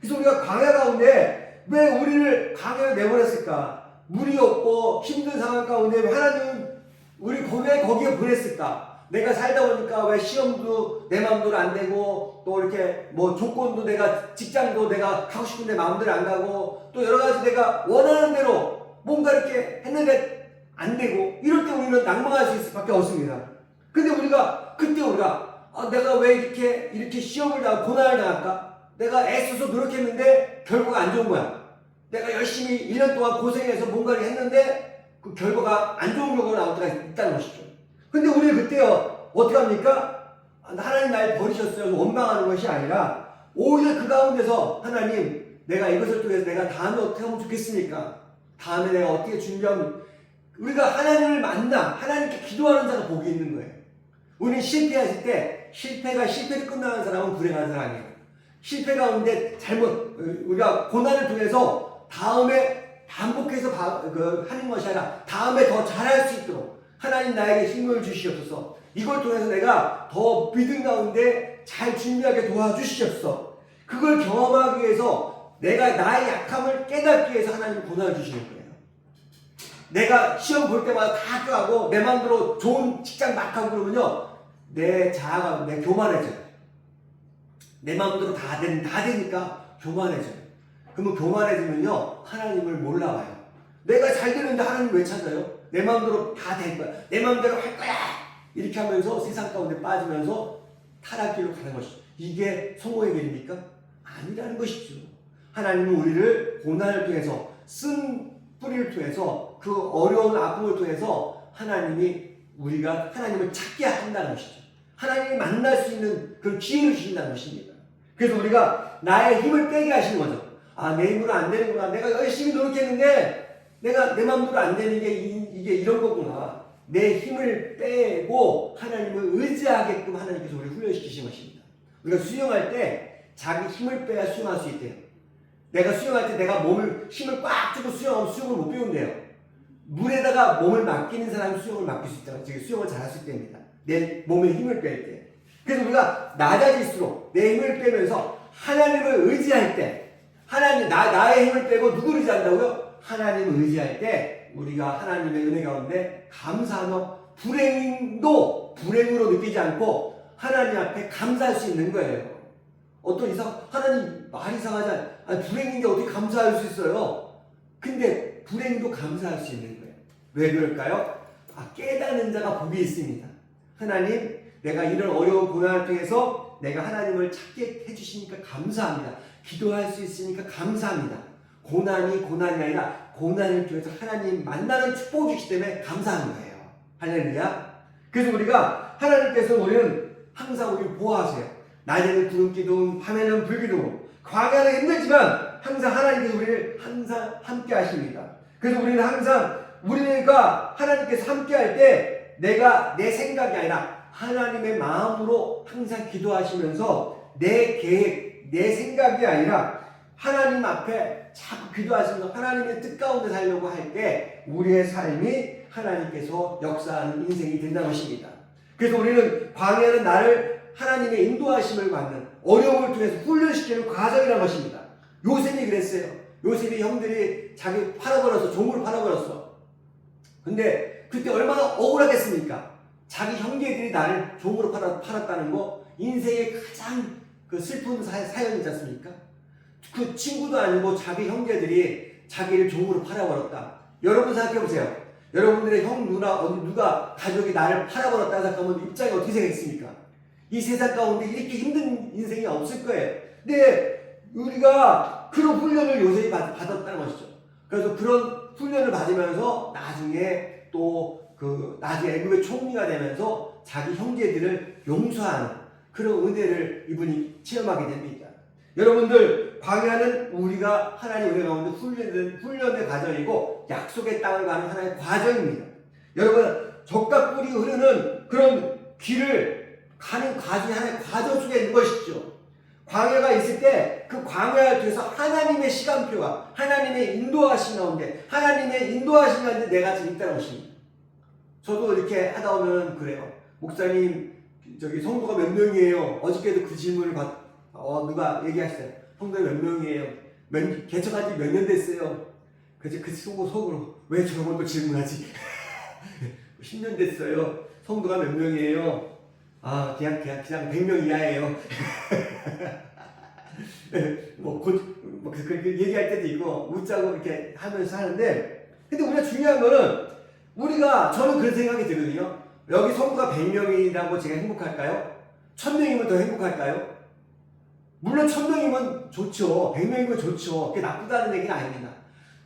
그래서 우리가 광야 가운데 왜 우리를 광야에 내보냈을까? 물이 없고 힘든 상황 가운데 하나님은 우리 왜 거기에 보냈을까? 내가 살다 보니까 왜 시험도 내 마음대로 안 되고 또 이렇게 뭐 조건도 내가 직장도 내가 가고 싶은데 마음대로 안 가고 또 여러 가지 내가 원하는 대로 뭔가 이렇게 했는데 안 되고 이럴 때 우리는 낭망할 수 있을 수밖에 없습니다. 근데 그때 우리가 내가 왜 이렇게 시험을 당하고 고난을 당할까? 내가 애써서 노력했는데 결과가 안 좋은 거야. 내가 열심히 1년 동안 고생해서 뭔가를 했는데 그 결과가 안 좋은 결과가 나올 때가 있다는 것이죠. 근데 우리는 그때요 어떻게 합니까? 하나님 날 버리셨어요. 원망하는 것이 아니라 오히려 그 가운데서 하나님 내가 이것을 통해서 내가 다음에 어떻게 하면 좋겠습니까? 다음에 내가 어떻게 준비하면 우리가 하나님을 만나 하나님께 기도하는 자가 복이 있는 거예요. 우리는 실패했을 때 실패로 끝나는 사람은 불행한 사람이에요. 실패 가운데 우리가 고난을 통해서 다음에 반복해서 하는 것이 아니라 다음에 더 잘할 수 있도록 하나님 나에게 힘을 주시옵소서. 이걸 통해서 내가 더 믿음 가운데 잘 준비하게 도와주시옵소서. 그걸 경험하기 위해서 내가 나의 약함을 깨닫기 위해서 하나님은 고난을 주시는 거예요. 내가 시험 볼 때마다 다 합격하고 내 마음대로 좋은 직장 막 하고 그러면요 내 자아가 교만해져요. 내 마음대로 다 되니까 교만해져요. 그러면 교만해지면요 하나님을 몰라봐요. 내가 잘 되는데 하나님 왜 찾아요? 내 마음대로 다 될 거야. 내 마음대로 할 거야. 이렇게 하면서 세상 가운데 빠지면서 타락길로 가는 것이죠. 이게 성공의 길입니까? 아니라는 것이죠. 하나님은 우리를 고난을 통해서 쓴 뿌리를 통해서 그 어려운 아픔을 통해서 우리가 하나님을 찾게 한다는 것이죠. 하나님이 만날 수 있는 그런 기회를 주신다는 것입니다. 그래서 우리가 나의 힘을 빼게 하시는 거죠. 내 힘으로 안 되는구나. 내가 열심히 노력했는데 내가 내 마음대로 안 되는 게 이게 이런 거구나. 내 힘을 빼고 하나님을 의지하게끔 하나님께서 우리를 훈련시키신 것입니다. 우리가 수영할 때 자기 힘을 빼야 수영할 수 있대요. 내가 수영할 때 내가 힘을 꽉 주고 수영하면 수영을 못 배운대요. 물에다가 몸을 맡기는 사람이 수영을 맡길 수 있다고. 즉 수영을 잘할 수 있답니다. 내 몸에 힘을 뺄 때. 그래서 우리가 낮아질수록 내 힘을 빼면서 하나님을 의지할 때 나의 힘을 빼고 누구를 의지한다고요? 하나님을 의지할 때 우리가 하나님의 은혜 가운데 감사하며 불행도 불행으로 느끼지 않고 하나님 앞에 감사할 수 있는 거예요. 하나님 말이 이상하잖아요. 불행인데 어떻게 감사할 수 있어요? 근데 불행도 감사할 수 있는 거예요. 왜 그럴까요? 깨닫는 자가 복이 있습니다. 하나님, 내가 이런 어려운 고난을 통해서 내가 하나님을 찾게 해주시니까 감사합니다. 기도할 수 있으니까 감사합니다. 고난이 아니라 고난을 통해서 하나님 만나는 축복을 주시기 때문에 감사한 거예요. 할렐루야. 그래서 우리가 하나님께서 우리는 항상 우리를 보호하세요. 낮에는 구름 기둥, 밤에는 불 기둥. 광야는 힘들지만 항상 하나님께서 우리를 항상 함께 하십니다. 그래서 우리는 항상 우리가 하나님께서 함께 할 때 내가 내 생각이 아니라 하나님의 마음으로 항상 기도하시면서 내 계획, 내 생각이 아니라 하나님 앞에 자꾸 기도하시면서 하나님의 뜻 가운데 살려고 할 때 우리의 삶이 하나님께서 역사하는 인생이 된다는 것입니다. 그래서 우리는 광야는 나를 하나님의 인도하심을 받는 어려움을 통해서 훈련시키는 과정이라는 것입니다. 요셉이 그랬어요. 요셉이 형들이 자기 팔아버렸어. 종으로 팔아버렸어. 근데 그때 얼마나 억울하겠습니까? 자기 형제들이 나를 종으로 팔았다는 거 인생의 가장 그 슬픈 사연이지 않습니까? 그 친구도 아니고 자기 형제들이 자기를 종으로 팔아버렸다. 여러분 생각해보세요. 여러분들의 형, 누가 가족이 나를 팔아버렸다 생각하면 입장이 어떻게 생겼습니까? 이 세상 가운데 이렇게 힘든 인생이 없을 거예요. 근데 우리가 그런 훈련을 요셉이 받았다는 것이죠. 그래서 그런 훈련을 받으면서 나중에 또 나중에 애굽의 총리가 되면서 자기 형제들을 용서하는 그런 은혜를 이분이 체험하게 됩니다. 여러분들, 광야는 우리가 하나님 은혜 가운데 훈련의 과정이고 약속의 땅을 가는 하나의 과정입니다. 여러분, 적과 꿀이 흐르는 그런 길을 가는 과정이 하나의 과정 속에 있는 것이죠. 광야가 있을 때 그 광야를 통해서 하나님의 시간표가 하나님의 인도하심 가운데 하나님의 인도하심 가운데 내가 지금 있다는 것입니다. 저도 이렇게 하다 보면 그래요. 목사님, 저기 성도가 몇 명이에요? 어저께도 그 질문을 누가 얘기하셨어요. 성도가 몇 명이에요? 개척한 지 몇 년 됐어요? 그래서 그 속으로 왜 저런 것도 질문하지? 10년 됐어요. 성도가 몇 명이에요? 그냥 100명 이하예요. 그렇게 얘기할 때도 있고, 웃자고 이렇게 하면서 하는데, 근데 우리가 중요한 거는, 저는 그런 생각이 들거든요. 여기 성도가 100명이라고 제가 행복할까요? 1000명이면 더 행복할까요? 물론 1000명이면 좋죠. 100명이면 좋죠. 그게 나쁘다는 얘기는 아닙니다.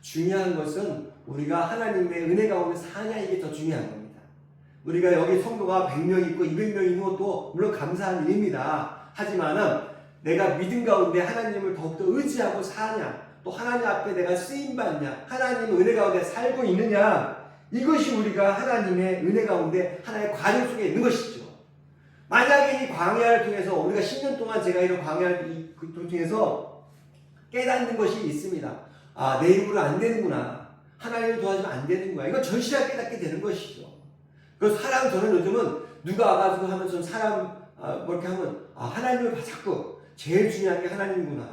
중요한 것은 우리가 하나님의 은혜 가운데 사냐, 이게 더 중요한 겁니다. 우리가 여기 성도가 100명 있고 200명 있는 것도 물론 감사한 일입니다. 하지만은 내가 믿음 가운데 하나님을 더욱더 의지하고 사냐, 또 하나님 앞에 내가 쓰임받냐, 하나님의 은혜 가운데 살고 있느냐, 이것이 우리가 하나님의 은혜 가운데 하나의 과정 속에 있는 것이죠. 만약에 이 광야를 통해서 우리가 10년 동안 제가 이런 광야를 통해서 깨닫는 것이 있습니다. 내 힘으로 안 되는구나. 하나님을 도와주면 안 되는구나. 이건 절실하게 깨닫게 되는 것이죠. 그래서 저는 요즘은 누가 와가지고 하면 좀 이렇게 하면, 하나님을 자꾸, 제일 중요한 게 하나님이구나.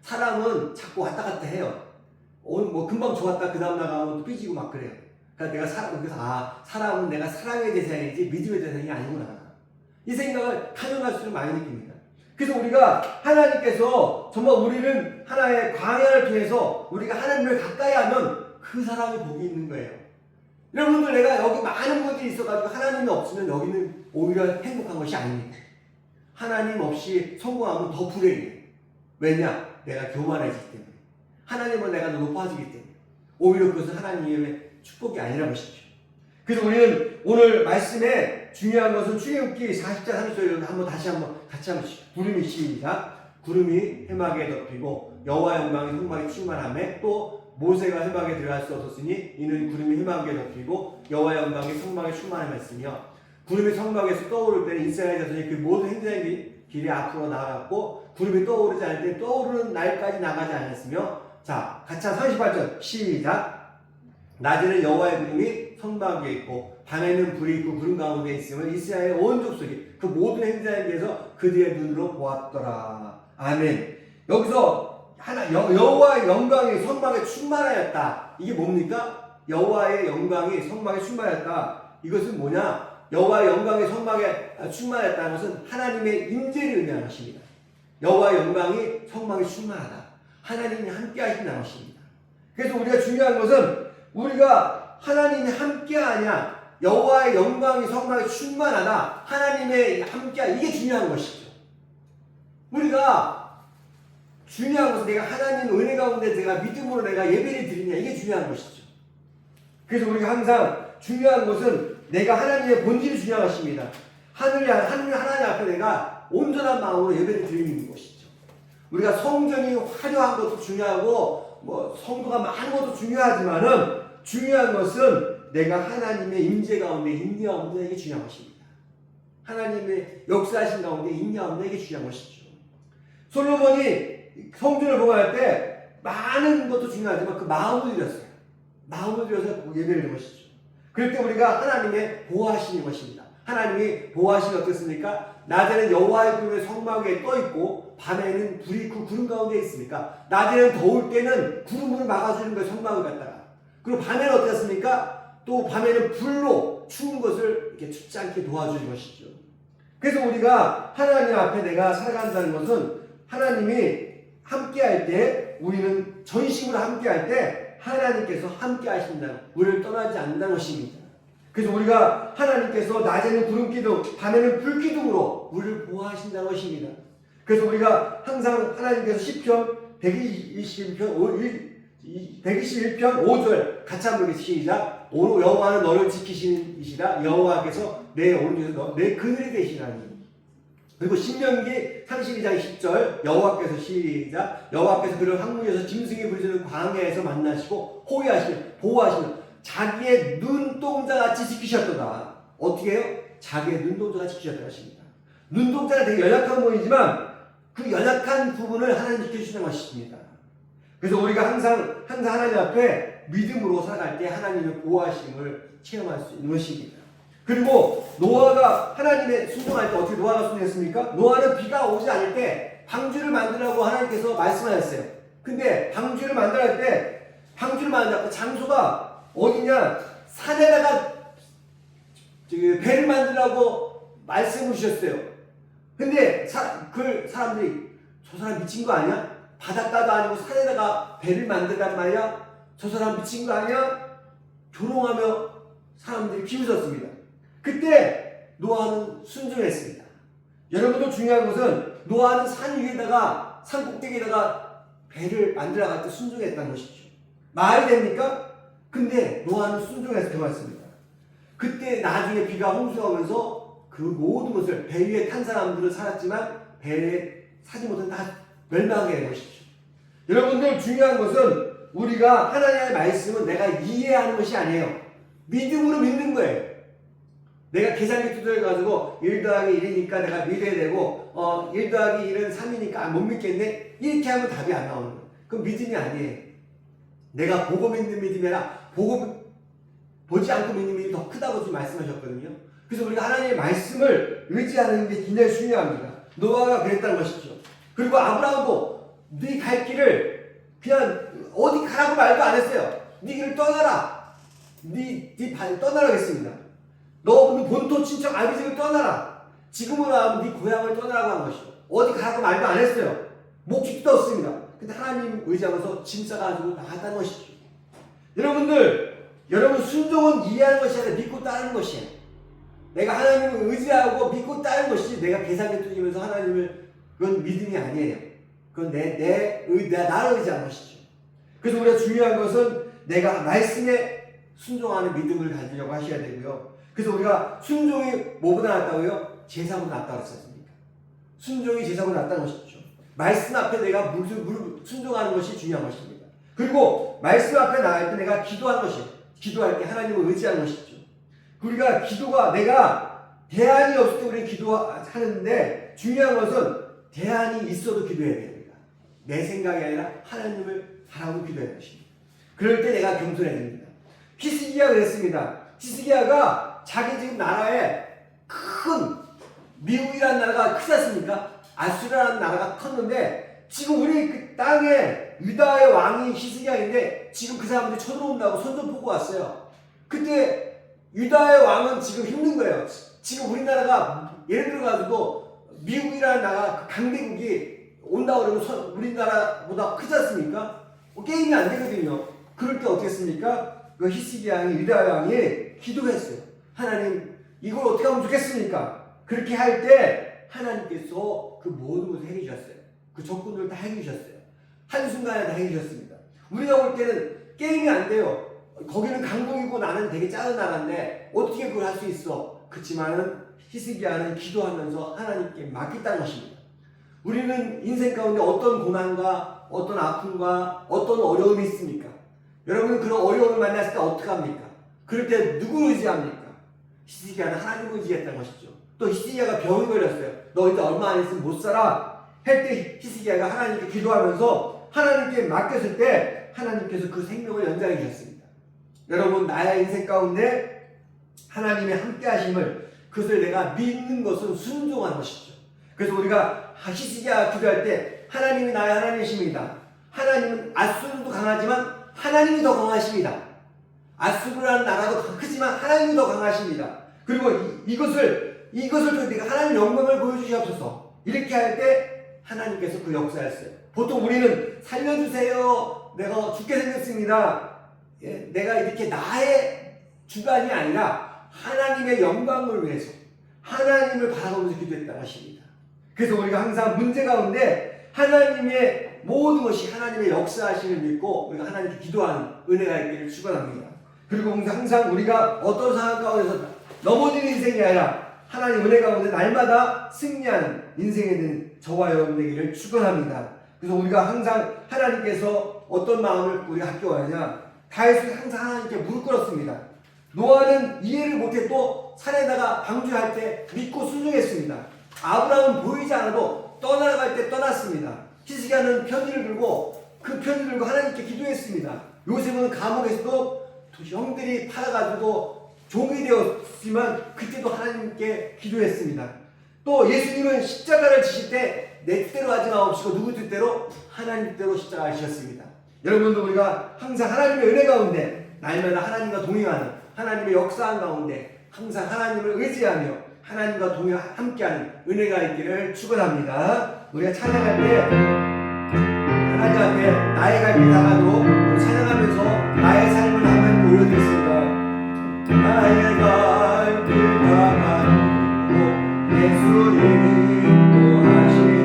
사람은 자꾸 왔다 갔다 해요. 오늘 금방 좋았다, 그 다음 나가면 또 삐지고 막 그래요. 그러니까 사람은 내가 사랑의 대상이지 믿음의 대상이 아니구나. 이 생각을 하면 갈수록 많이 느낍니다. 그래서 우리가 하나님께서 정말 우리는 하나의 광야를 통해서 우리가 하나님을 가까이 하면 그 사람이 복이 있는 거예요. 여러분들, 내가 여기 많은 분들이 있어가지고 하나님이 없으면 여기는 오히려 행복한 것이 아닙니다. 하나님 없이 성공하면 더 불행해요. 왜냐? 내가 교만해지기 때문에. 하나님은 내가 높아지기 때문에. 오히려 그것은 하나님의 축복이 아니라는 것이죠. 그래서 우리는 오늘 말씀에 중요한 것은 출애굽기 40장 30절을 같이 한번 구름이 시작. 구름이 해막에 덮이고 여호와 영광이 성막에 충만하며 또 모세가 해막에 들어갈 수 없었으니 이는 구름이 해막에 덮이고 여호와 영광이 성막에 충만하였으며, 구름이 성막에서 떠오를 때는 이스라엘 자손이 그 모든 행진의 길이 앞으로 나아갔고 구름이 떠오르지 않을 때 떠오르는 날까지 나가지 않았으며, 자, 같이 38절 시작. 낮에는 여호와의 구름이 성막에 있고 밤에는 불이 있고 구름 가운데 있음을 이스라엘 온 족속이 그 모든 행진에 대해서 그들의 눈으로 보았더라. 아멘. 여기서 여호와의 영광이 성막에 충만하였다. 이게 뭡니까? 여호와의 영광이 성막에 충만하였다. 이것은 뭐냐? 여호와의 영광이 성막에 충만했다는 것은 하나님의 임재를 의미하는 것입니다. 여호와의 영광이 성막에 충만하다. 하나님이 함께 하신다는 것입니다. 그래서 우리가 중요한 것은 우리가 하나님이 함께 하냐, 여호와의 영광이 성막에 충만하다. 하나님의 함께 이게 중요한 것이죠. 우리가 중요한 것은 내가 하나님 은혜 가운데 내가 믿음으로 내가 예배를 드리냐 이게 중요한 것이죠. 그래서 우리가 항상 중요한 것은 내가 하나님의 본질이 중요한 것입니다. 하나님 앞에 내가 온전한 마음으로 예배를 드리는 것이죠. 우리가 성전이 화려한 것도 중요하고 뭐 성도가 많은 것도 중요하지만은 중요한 것은 내가 하나님의 임재 가운데 임재하는 게 중요한 것입니다. 하나님의 역사하신 가운데 임재하는 게 중요한 것이죠. 솔로몬이 성전을 봉헌할 때 많은 것도 중요하지만 그 마음을 들였어요. 마음을 들여서 예배를 드린 것이죠. 그럴 때 우리가 하나님의 보호하시는 것입니다. 하나님이 보호하시면 어떻습니까? 낮에는 여호와의 구름의 성막에 떠 있고 밤에는 불이 그 구름 가운데 있습니까? 낮에는 더울 때는 구름으로 막아주는 거예요. 성막을 갖다가. 그리고 밤에는 어떻습니까? 또 밤에는 불로 추운 것을 이렇게 춥지 않게 도와주는 것이죠. 그래서 우리가 하나님 앞에 내가 살아간다는 것은 하나님이 함께할 때 우리는 전심으로 함께할 때 하나님께서 함께 하신다는 우리를 떠나지 않는다는 것입니다. 그래서 우리가 하나님께서 낮에는 구름기둥 밤에는 불기둥으로 우리를 보호하신다는 것입니다. 그래서 우리가 항상 하나님께서 시편 121편 5절 같이 한번 읽겠습니다. 시작. 여호와는 너를 지키시는 이시라. 여호와께서 내 오른쪽에서 내 그늘이 되시라니. 그리고 신명기 32장 10절 여호와께서 시작. 여호와께서 그를 황무지에서 짐승이 부르짖는 광야에서 만나시고 호위하시며 보호하시며 자기의 눈동자같이 지키셨도다. 어떻게 해요? 자기의 눈동자같이 지키셨다는 것입니다. 눈동자가 되게 연약한 부분이지만 그 연약한 부분을 하나님 지켜주시는 것입니다. 그래서 우리가 항상 하나님 앞에 믿음으로 살아갈 때 하나님의 보호하심을 체험할 수 있는 것입니다. 그리고 노아가 하나님의 순종할 때 어떻게 노아가 순종했습니까? 노아는 비가 오지 않을 때 방주를 만들라고 하나님께서 말씀하셨어요. 근데 방주를 만들할 때 장소가 어디냐? 산에다가 배를 만들라고 말씀을 주셨어요. 근데 그 사람들이 저 사람 미친 거 아니야? 바닷가도 아니고 산에다가 배를 만들란 말이야? 저 사람 미친 거 아니야? 조롱하며 사람들이 비웃었습니다. 그때 노아는 순종했습니다. 여러분도 중요한 것은 노아는 산 위에다가 산 꼭대기에다가 배를 만들어 갈 때 순종했다는 것이죠. 말이 됩니까? 근데 노아는 순종해서 들어갔습니다. 그때 나중에 비가 홍수가 오면서 그 모든 것을 배 위에 탄 사람들은 살았지만 배에 사지 못한 다 멸망하게 된 것이죠. 여러분들 중요한 것은 우리가 하나님의 말씀은 내가 이해하는 것이 아니에요. 믿음으로 믿는 거예요. 내가 계산기 두드려가지고 1 더하기 1이니까 내가 믿어야 되고 1 더하기 1은 3이니까 못 믿겠네? 이렇게 하면 답이 안 나오는 거예요. 그건 믿음이 아니에요. 내가 보고 믿는 믿음이 아니라 보지 않고 믿는 믿음이 더 크다고 지금 말씀하셨거든요. 그래서 우리가 하나님의 말씀을 의지하는 게 굉장히 중요합니다. 노아가 그랬다는 것이죠. 그리고 아브라함도 네 갈 길을 그냥 어디 가라고 말도 안 했어요. 네 길을 떠나라. 네 떠나라고 했습니다. 너 본토 친척 아비집을 떠나라. 지금으로 하면 네 고향을 떠나라고 한 것이죠. 어디 가라고 말도 안 했어요. 목숨도 없습니다. 근데 하나님 의지하면서 짐 싸가지고 나갔다는 것이죠. 여러분 순종은 이해하는 것이 아니라 믿고 따르는 것이에요. 내가 하나님을 의지하고 믿고 따르는 것이지 내가 계산기 두드리면서 하나님을 그건 믿음이 아니에요. 그건 나를 의지하는 것이죠. 그래서 우리가 중요한 것은 내가 말씀에 순종하는 믿음을 가지려고 하셔야 되고요. 그래서 우리가 순종이 뭐보다 낫다고요? 제사보다 낫다고 했었습니까? 순종이 제사보다 낫다는 것이죠. 말씀 앞에 내가 무릎 순종하는 것이 중요한 것입니다. 그리고 말씀 앞에 나갈 때 내가 기도하는 것이에요. 기도할 때 하나님을 의지하는 것이죠. 우리가 기도가 내가 대안이 없을 때 우리는 기도하는데 중요한 것은 대안이 있어도 기도해야 됩니다. 내 생각이 아니라 하나님을 바라고 기도해야 되는 것입니다. 그럴 때 내가 겸손해야 됩니다. 히스기야가 그랬습니다. 히스기야가 자기 지금 나라에 큰 미국이라는 나라가 크지 않습니까? 아수라라는 나라가 컸는데 지금 우리 그 땅에 유다의 왕이 히스기야인데 지금 그 사람들이 쳐들어온다고 선전 보고 왔어요. 그때 유다의 왕은 지금 힘든 거예요. 지금 우리나라가 예를 들어가지고 미국이라는 나라 강대국이 온다 그러면 우리나라보다 크지 않습니까? 게임이 안 되거든요. 그럴 때 어떻게 했습니까? 그 히스기야 왕이 유다의 왕이 기도했어요. 하나님 이걸 어떻게 하면 좋겠습니까? 그렇게 할 때 하나님께서 그 모든 것을 해주셨어요. 그 적군들을 다 해주셨어요. 한순간에 다 해주셨습니다. 우리가 볼 때는 게임이 안 돼요. 거기는 강동이고 나는 되게 작은 나라인데 어떻게 그걸 할 수 있어? 그렇지만은 히스기야는 기도하면서 하나님께 맡겼다는 것입니다. 우리는 인생 가운데 어떤 고난과 어떤 아픔과 어떤 어려움이 있습니까? 여러분은 그런 어려움을 만났을 때 어떻게 합니까? 그럴 때 누구를 의지합니까? 히스기야는 하나님을 의지했다는 것이죠. 또 히스기야가 병이 걸렸어요. 너 이제 얼마 안 있으면 못 살아. 할 때 히스기야가 하나님께 기도하면서 하나님께 맡겼을 때 하나님께서 그 생명을 연장해 주셨습니다. 여러분, 나의 인생 가운데 하나님의 함께 하심을, 그것을 내가 믿는 것은 순종하는 것이죠. 그래서 우리가 히스기야 기도할 때 하나님이 나의 하나님이십니다. 하나님은 아수르도 강하지만 하나님이 더 강하십니다. 아수르라는 나라도 크지만 하나님이 더 강하십니다. 그리고 이것을 통해 내가 하나님 영광을 보여주시옵소서. 이렇게 할 때 하나님께서 그 역사했어요. 보통 우리는 살려주세요. 내가 죽게 생겼습니다. 내가 이렇게 나의 주관이 아니라 하나님의 영광을 위해서 하나님을 바라보면서 기도했다는 것입니다. 그래서 우리가 항상 문제 가운데 하나님의 모든 것이 하나님의 역사하심을 믿고 우리가 하나님께 기도하는 은혜가 있기를 축원합니다. 그리고 항상 우리가 어떤 상황 가운데서 넘어지는 인생이 아니라 하나님 은혜 가운데 날마다 승리하는 인생에 대한 저와 여러분 되기를 축원합니다. 그래서 우리가 항상 하나님께서 어떤 마음을 우리가 갖고 하느냐, 다윗은 항상 하나님께 무릎 꿇었습니다. 노아는 이해를 못해도 산에다가 방주할 때 믿고 순종했습니다. 아브라함은 보이지 않아도 떠나갈 때 떠났습니다. 히스기야는 편지를 들고 하나님께 기도했습니다. 요셉은 감옥에서도 형들이 팔아가지고 종이 되었지만 그때도 하나님께 기도했습니다. 또 예수님은 십자가를 지실 때 내 뜻대로 하지 마옵시고 누구 뜻대로? 하나님 뜻대로 십자가를 지셨습니다. 여러분도 우리가 항상 하나님의 은혜 가운데 날마다 하나님과 동행하는, 하나님의 역사한 가운데 항상 하나님을 의지하며 하나님과 함께하는 은혜가 있기를 축원합니다. 우리가 찬양할 때 하나님 앞에 나의 갈 길 다가도 찬양하면서 나의 삶을 한번 보여드리겠습니다. 나의 갈 길 다가도 예수 인도하시니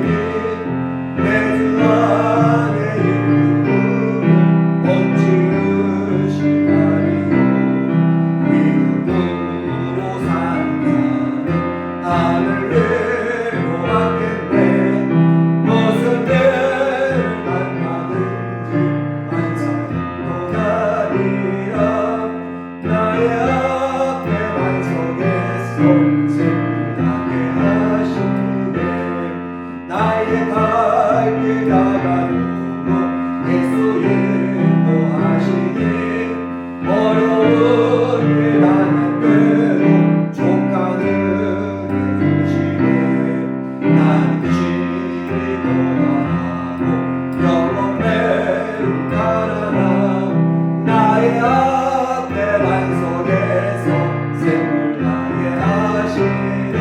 내 주 안에 이끌고 얹으시다니요. 믿음으로 산다면 하늘을 보았겠네. 무슨 죄를 만나든지 만사는 도가리라. 나의 앞에 반석에서 생각하게 하시네. 나의 갈 길 다가누고 예수 인도하시니 어려운 일 나는 괴로 족하는 해주시네. 나는 지고 하고 영원히 가라나. 나의 앞에 반석에서 생물나게 하시네.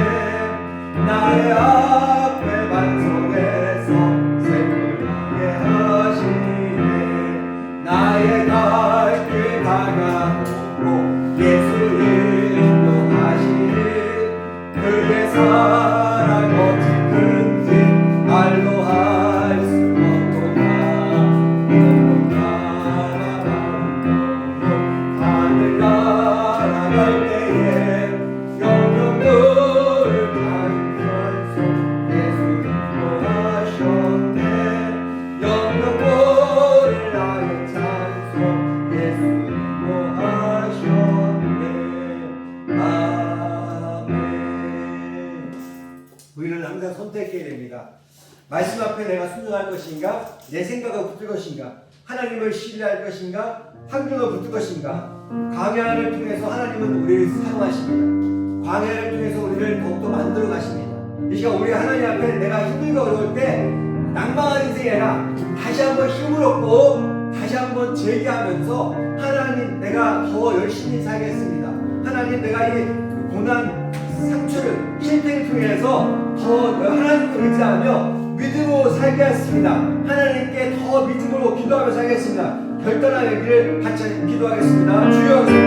나의 앞에 반석에서 생물나게 하시네. 나의 갈 길 다가오고 예수 인도하시니 그의 사랑 어찌 큰지 말로 할 수 없도다. 하늘 날아갈 때에 영영을 가르면서 예수 인도하셨네. 영영을 나의 찬송 예수 인도하셨네. 아멘. 우리는 항상 선택해야 됩니다. 말씀 앞에 내가 순종할 것인가? 내 생각을 붙들 것인가? 하나님을 신뢰할 것인가? 환경을 붙들 것인가? 광야를 통해서 하나님은 우리를 사용하십니다. 광야를 통해서 우리를 더욱더 만들어 가십니다. 이 시간 우리 하나님 앞에 내가 힘들고 어려울 때 낭망한 인생이 아니라 다시 한번 힘을 얻고 다시 한번 재기하면서 하나님 내가 더 열심히 살겠습니다. 하나님 내가 이 고난, 상처를, 실패를 통해서 더 하나님을 의지하며 믿음으로 살게 하겠습니다. 하나님께 더 믿음으로 기도하며 살겠습니다. 결단하기를 같이 기도하겠습니다. 주여, 주여.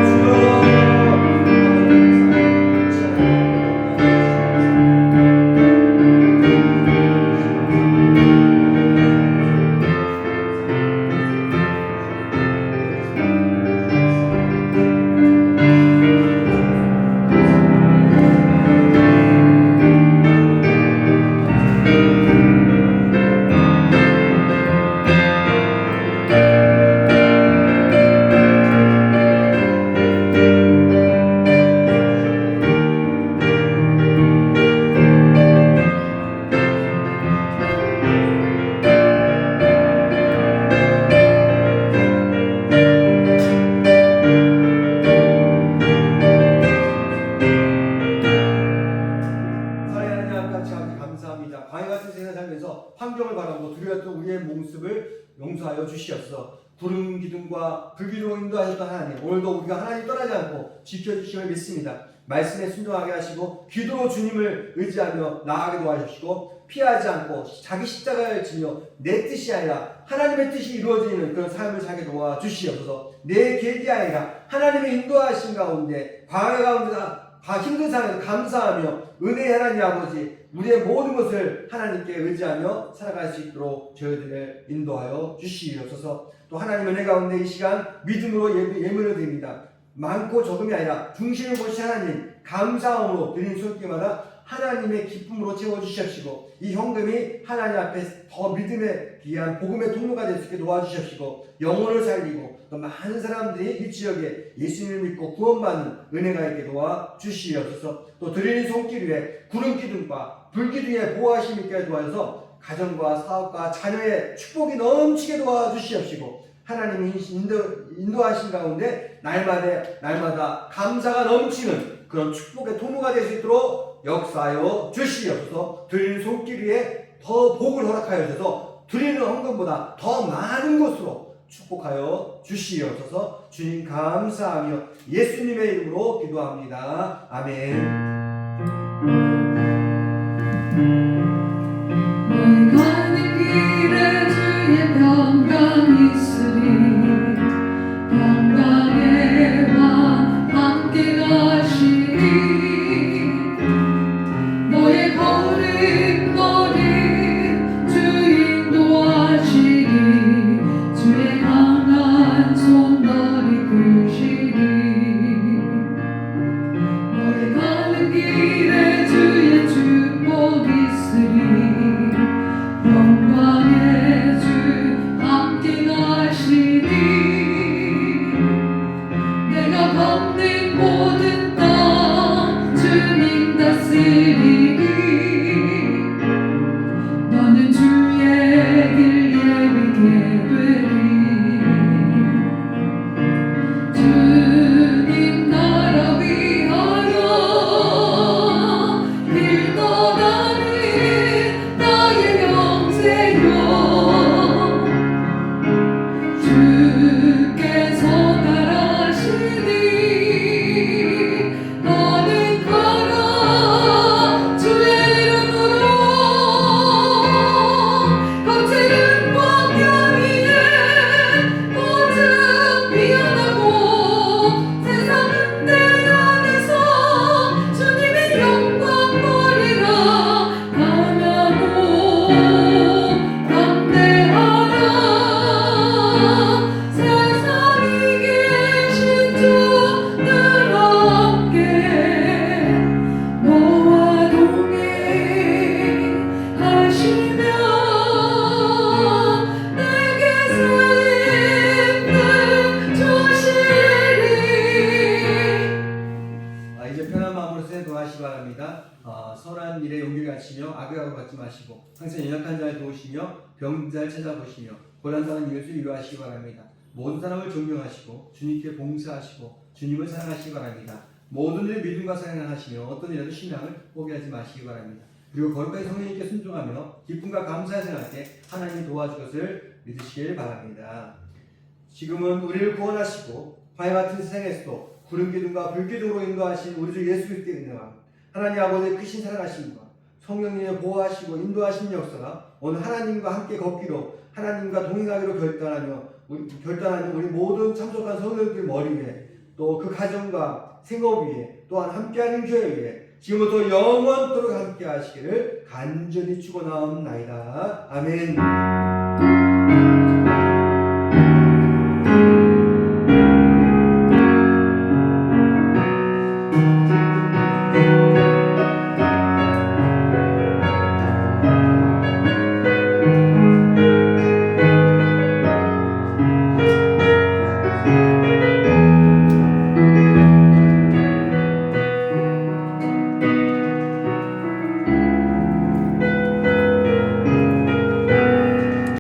환경을 바라보고 두려웠던 우리의 모습을 용서하여 주시옵소서. 구름 기둥과 불기둥으로 인도하셨던 하나님, 오늘도 우리가 하나님 떠나지 않고 지켜주심을 믿습니다. 말씀에 순종하게 하시고 기도로 주님을 의지하며 나아가게 도와주시고 피하지 않고 자기 십자가를 지며 내 뜻이 아니라 하나님의 뜻이 이루어지는 그런 삶을 살게 도와주시옵소서. 내 계획이 아니라 하나님의 인도하신 가운데 광야 가운데 힘든 상황에서 감사하며 은혜의 하나님 아버지 우리의 모든 것을 하나님께 의지하며 살아갈 수 있도록 저희들을 인도하여 주시옵소서. 또 하나님 은혜 가운데 이 시간 믿음으로 예물을 드립니다. 많고 적음이 아니라 중심을 보신 하나님 감사함으로 드리는 손길마다 하나님의 기쁨으로 채워주시옵시고 이 현금이 하나님 앞에 더 믿음에 귀한 복음의 통로가 될 수 있게 도와주시옵시고 영혼을 살리고 또 많은 사람들이 이 지역에 예수님을 믿고 구원받는 은혜가 있게 도와주시옵소서. 또 드리는 손길 위에 구름 기둥과 불 기둥에 보호하심 있게 도와줘서 가정과 사업과 자녀의 축복이 넘치게 도와주시옵시고 하나님이 인도하신 가운데 날마다 감사가 넘치는 그런 축복의 통로가 될 수 있도록 역사하여 주시옵소서. 드리는 손길 위에 더 복을 허락하여 주셔서 드리는 헌금보다 더 많은 것으로 축복하여 주시옵소서. 주님 감사하며 예수님의 이름으로 기도합니다. 아멘. 가는 길에 주의 평강이 있으리 평강의 왕 함께 가시리 너의 걸음걸이 주 인도하시리 주의 강한 손발이 크시리 너의 가는 길에 주의 축복 있으리 영광의 주 함께 가시리 내가 걷는 모든 땅 주님 다스리리 너는 주의 길 예비게 되리 주님 나라 위하여 길 떠나는 나의 주께서 가라시니 너는 가라 주의 이름으로 거칠은 광야 위에 꽃은 피어나고 세상은 내 안에서 주님의 영광 보리라 강하고 담대하라 세상에 계신 주들 함께 너와 동행하시며 내게 새 힘을 주시리. 이제 편한 마음으로 기도하시기 바랍니다. 선한 일에 용기를 갖추며 악을 갖지 마시고 항상 연약한 자를 도우시며 병든 자를 찾아보시며 고난당한 이웃을 위로하시기 바랍니다. 모든 사람을 존경하시고 주님께 봉사하시고 주님을 사랑하시기 바랍니다. 모든 일을 믿음과 사랑을 하시며 어떤 일에도 신앙을 포기하지 마시기 바랍니다. 그리고 거룩하게 성령님께 순종하며 기쁨과 감사의 생활에 하나님이 도와줄 것을 믿으시길 바랍니다. 지금은 우리를 구원하시고 광야 같은 세상에서도 구름 기둥과 불 기둥으로 인도하신 우리 주 예수 그리스도의 은혜와 하나님 아버지의 크신 사랑하심과 성령님의 보호하시고 인도하신 역사가 오늘 하나님과 함께 걷기로 하나님과 동행하기로 결단하는 우리 모든 참석한 성도들 머리 위에 또 그 가정과 생업 위에 또한 함께하는 교회 위에 지금부터 영원토록 함께 하시기를 간절히 축원하옵나이다. 아멘.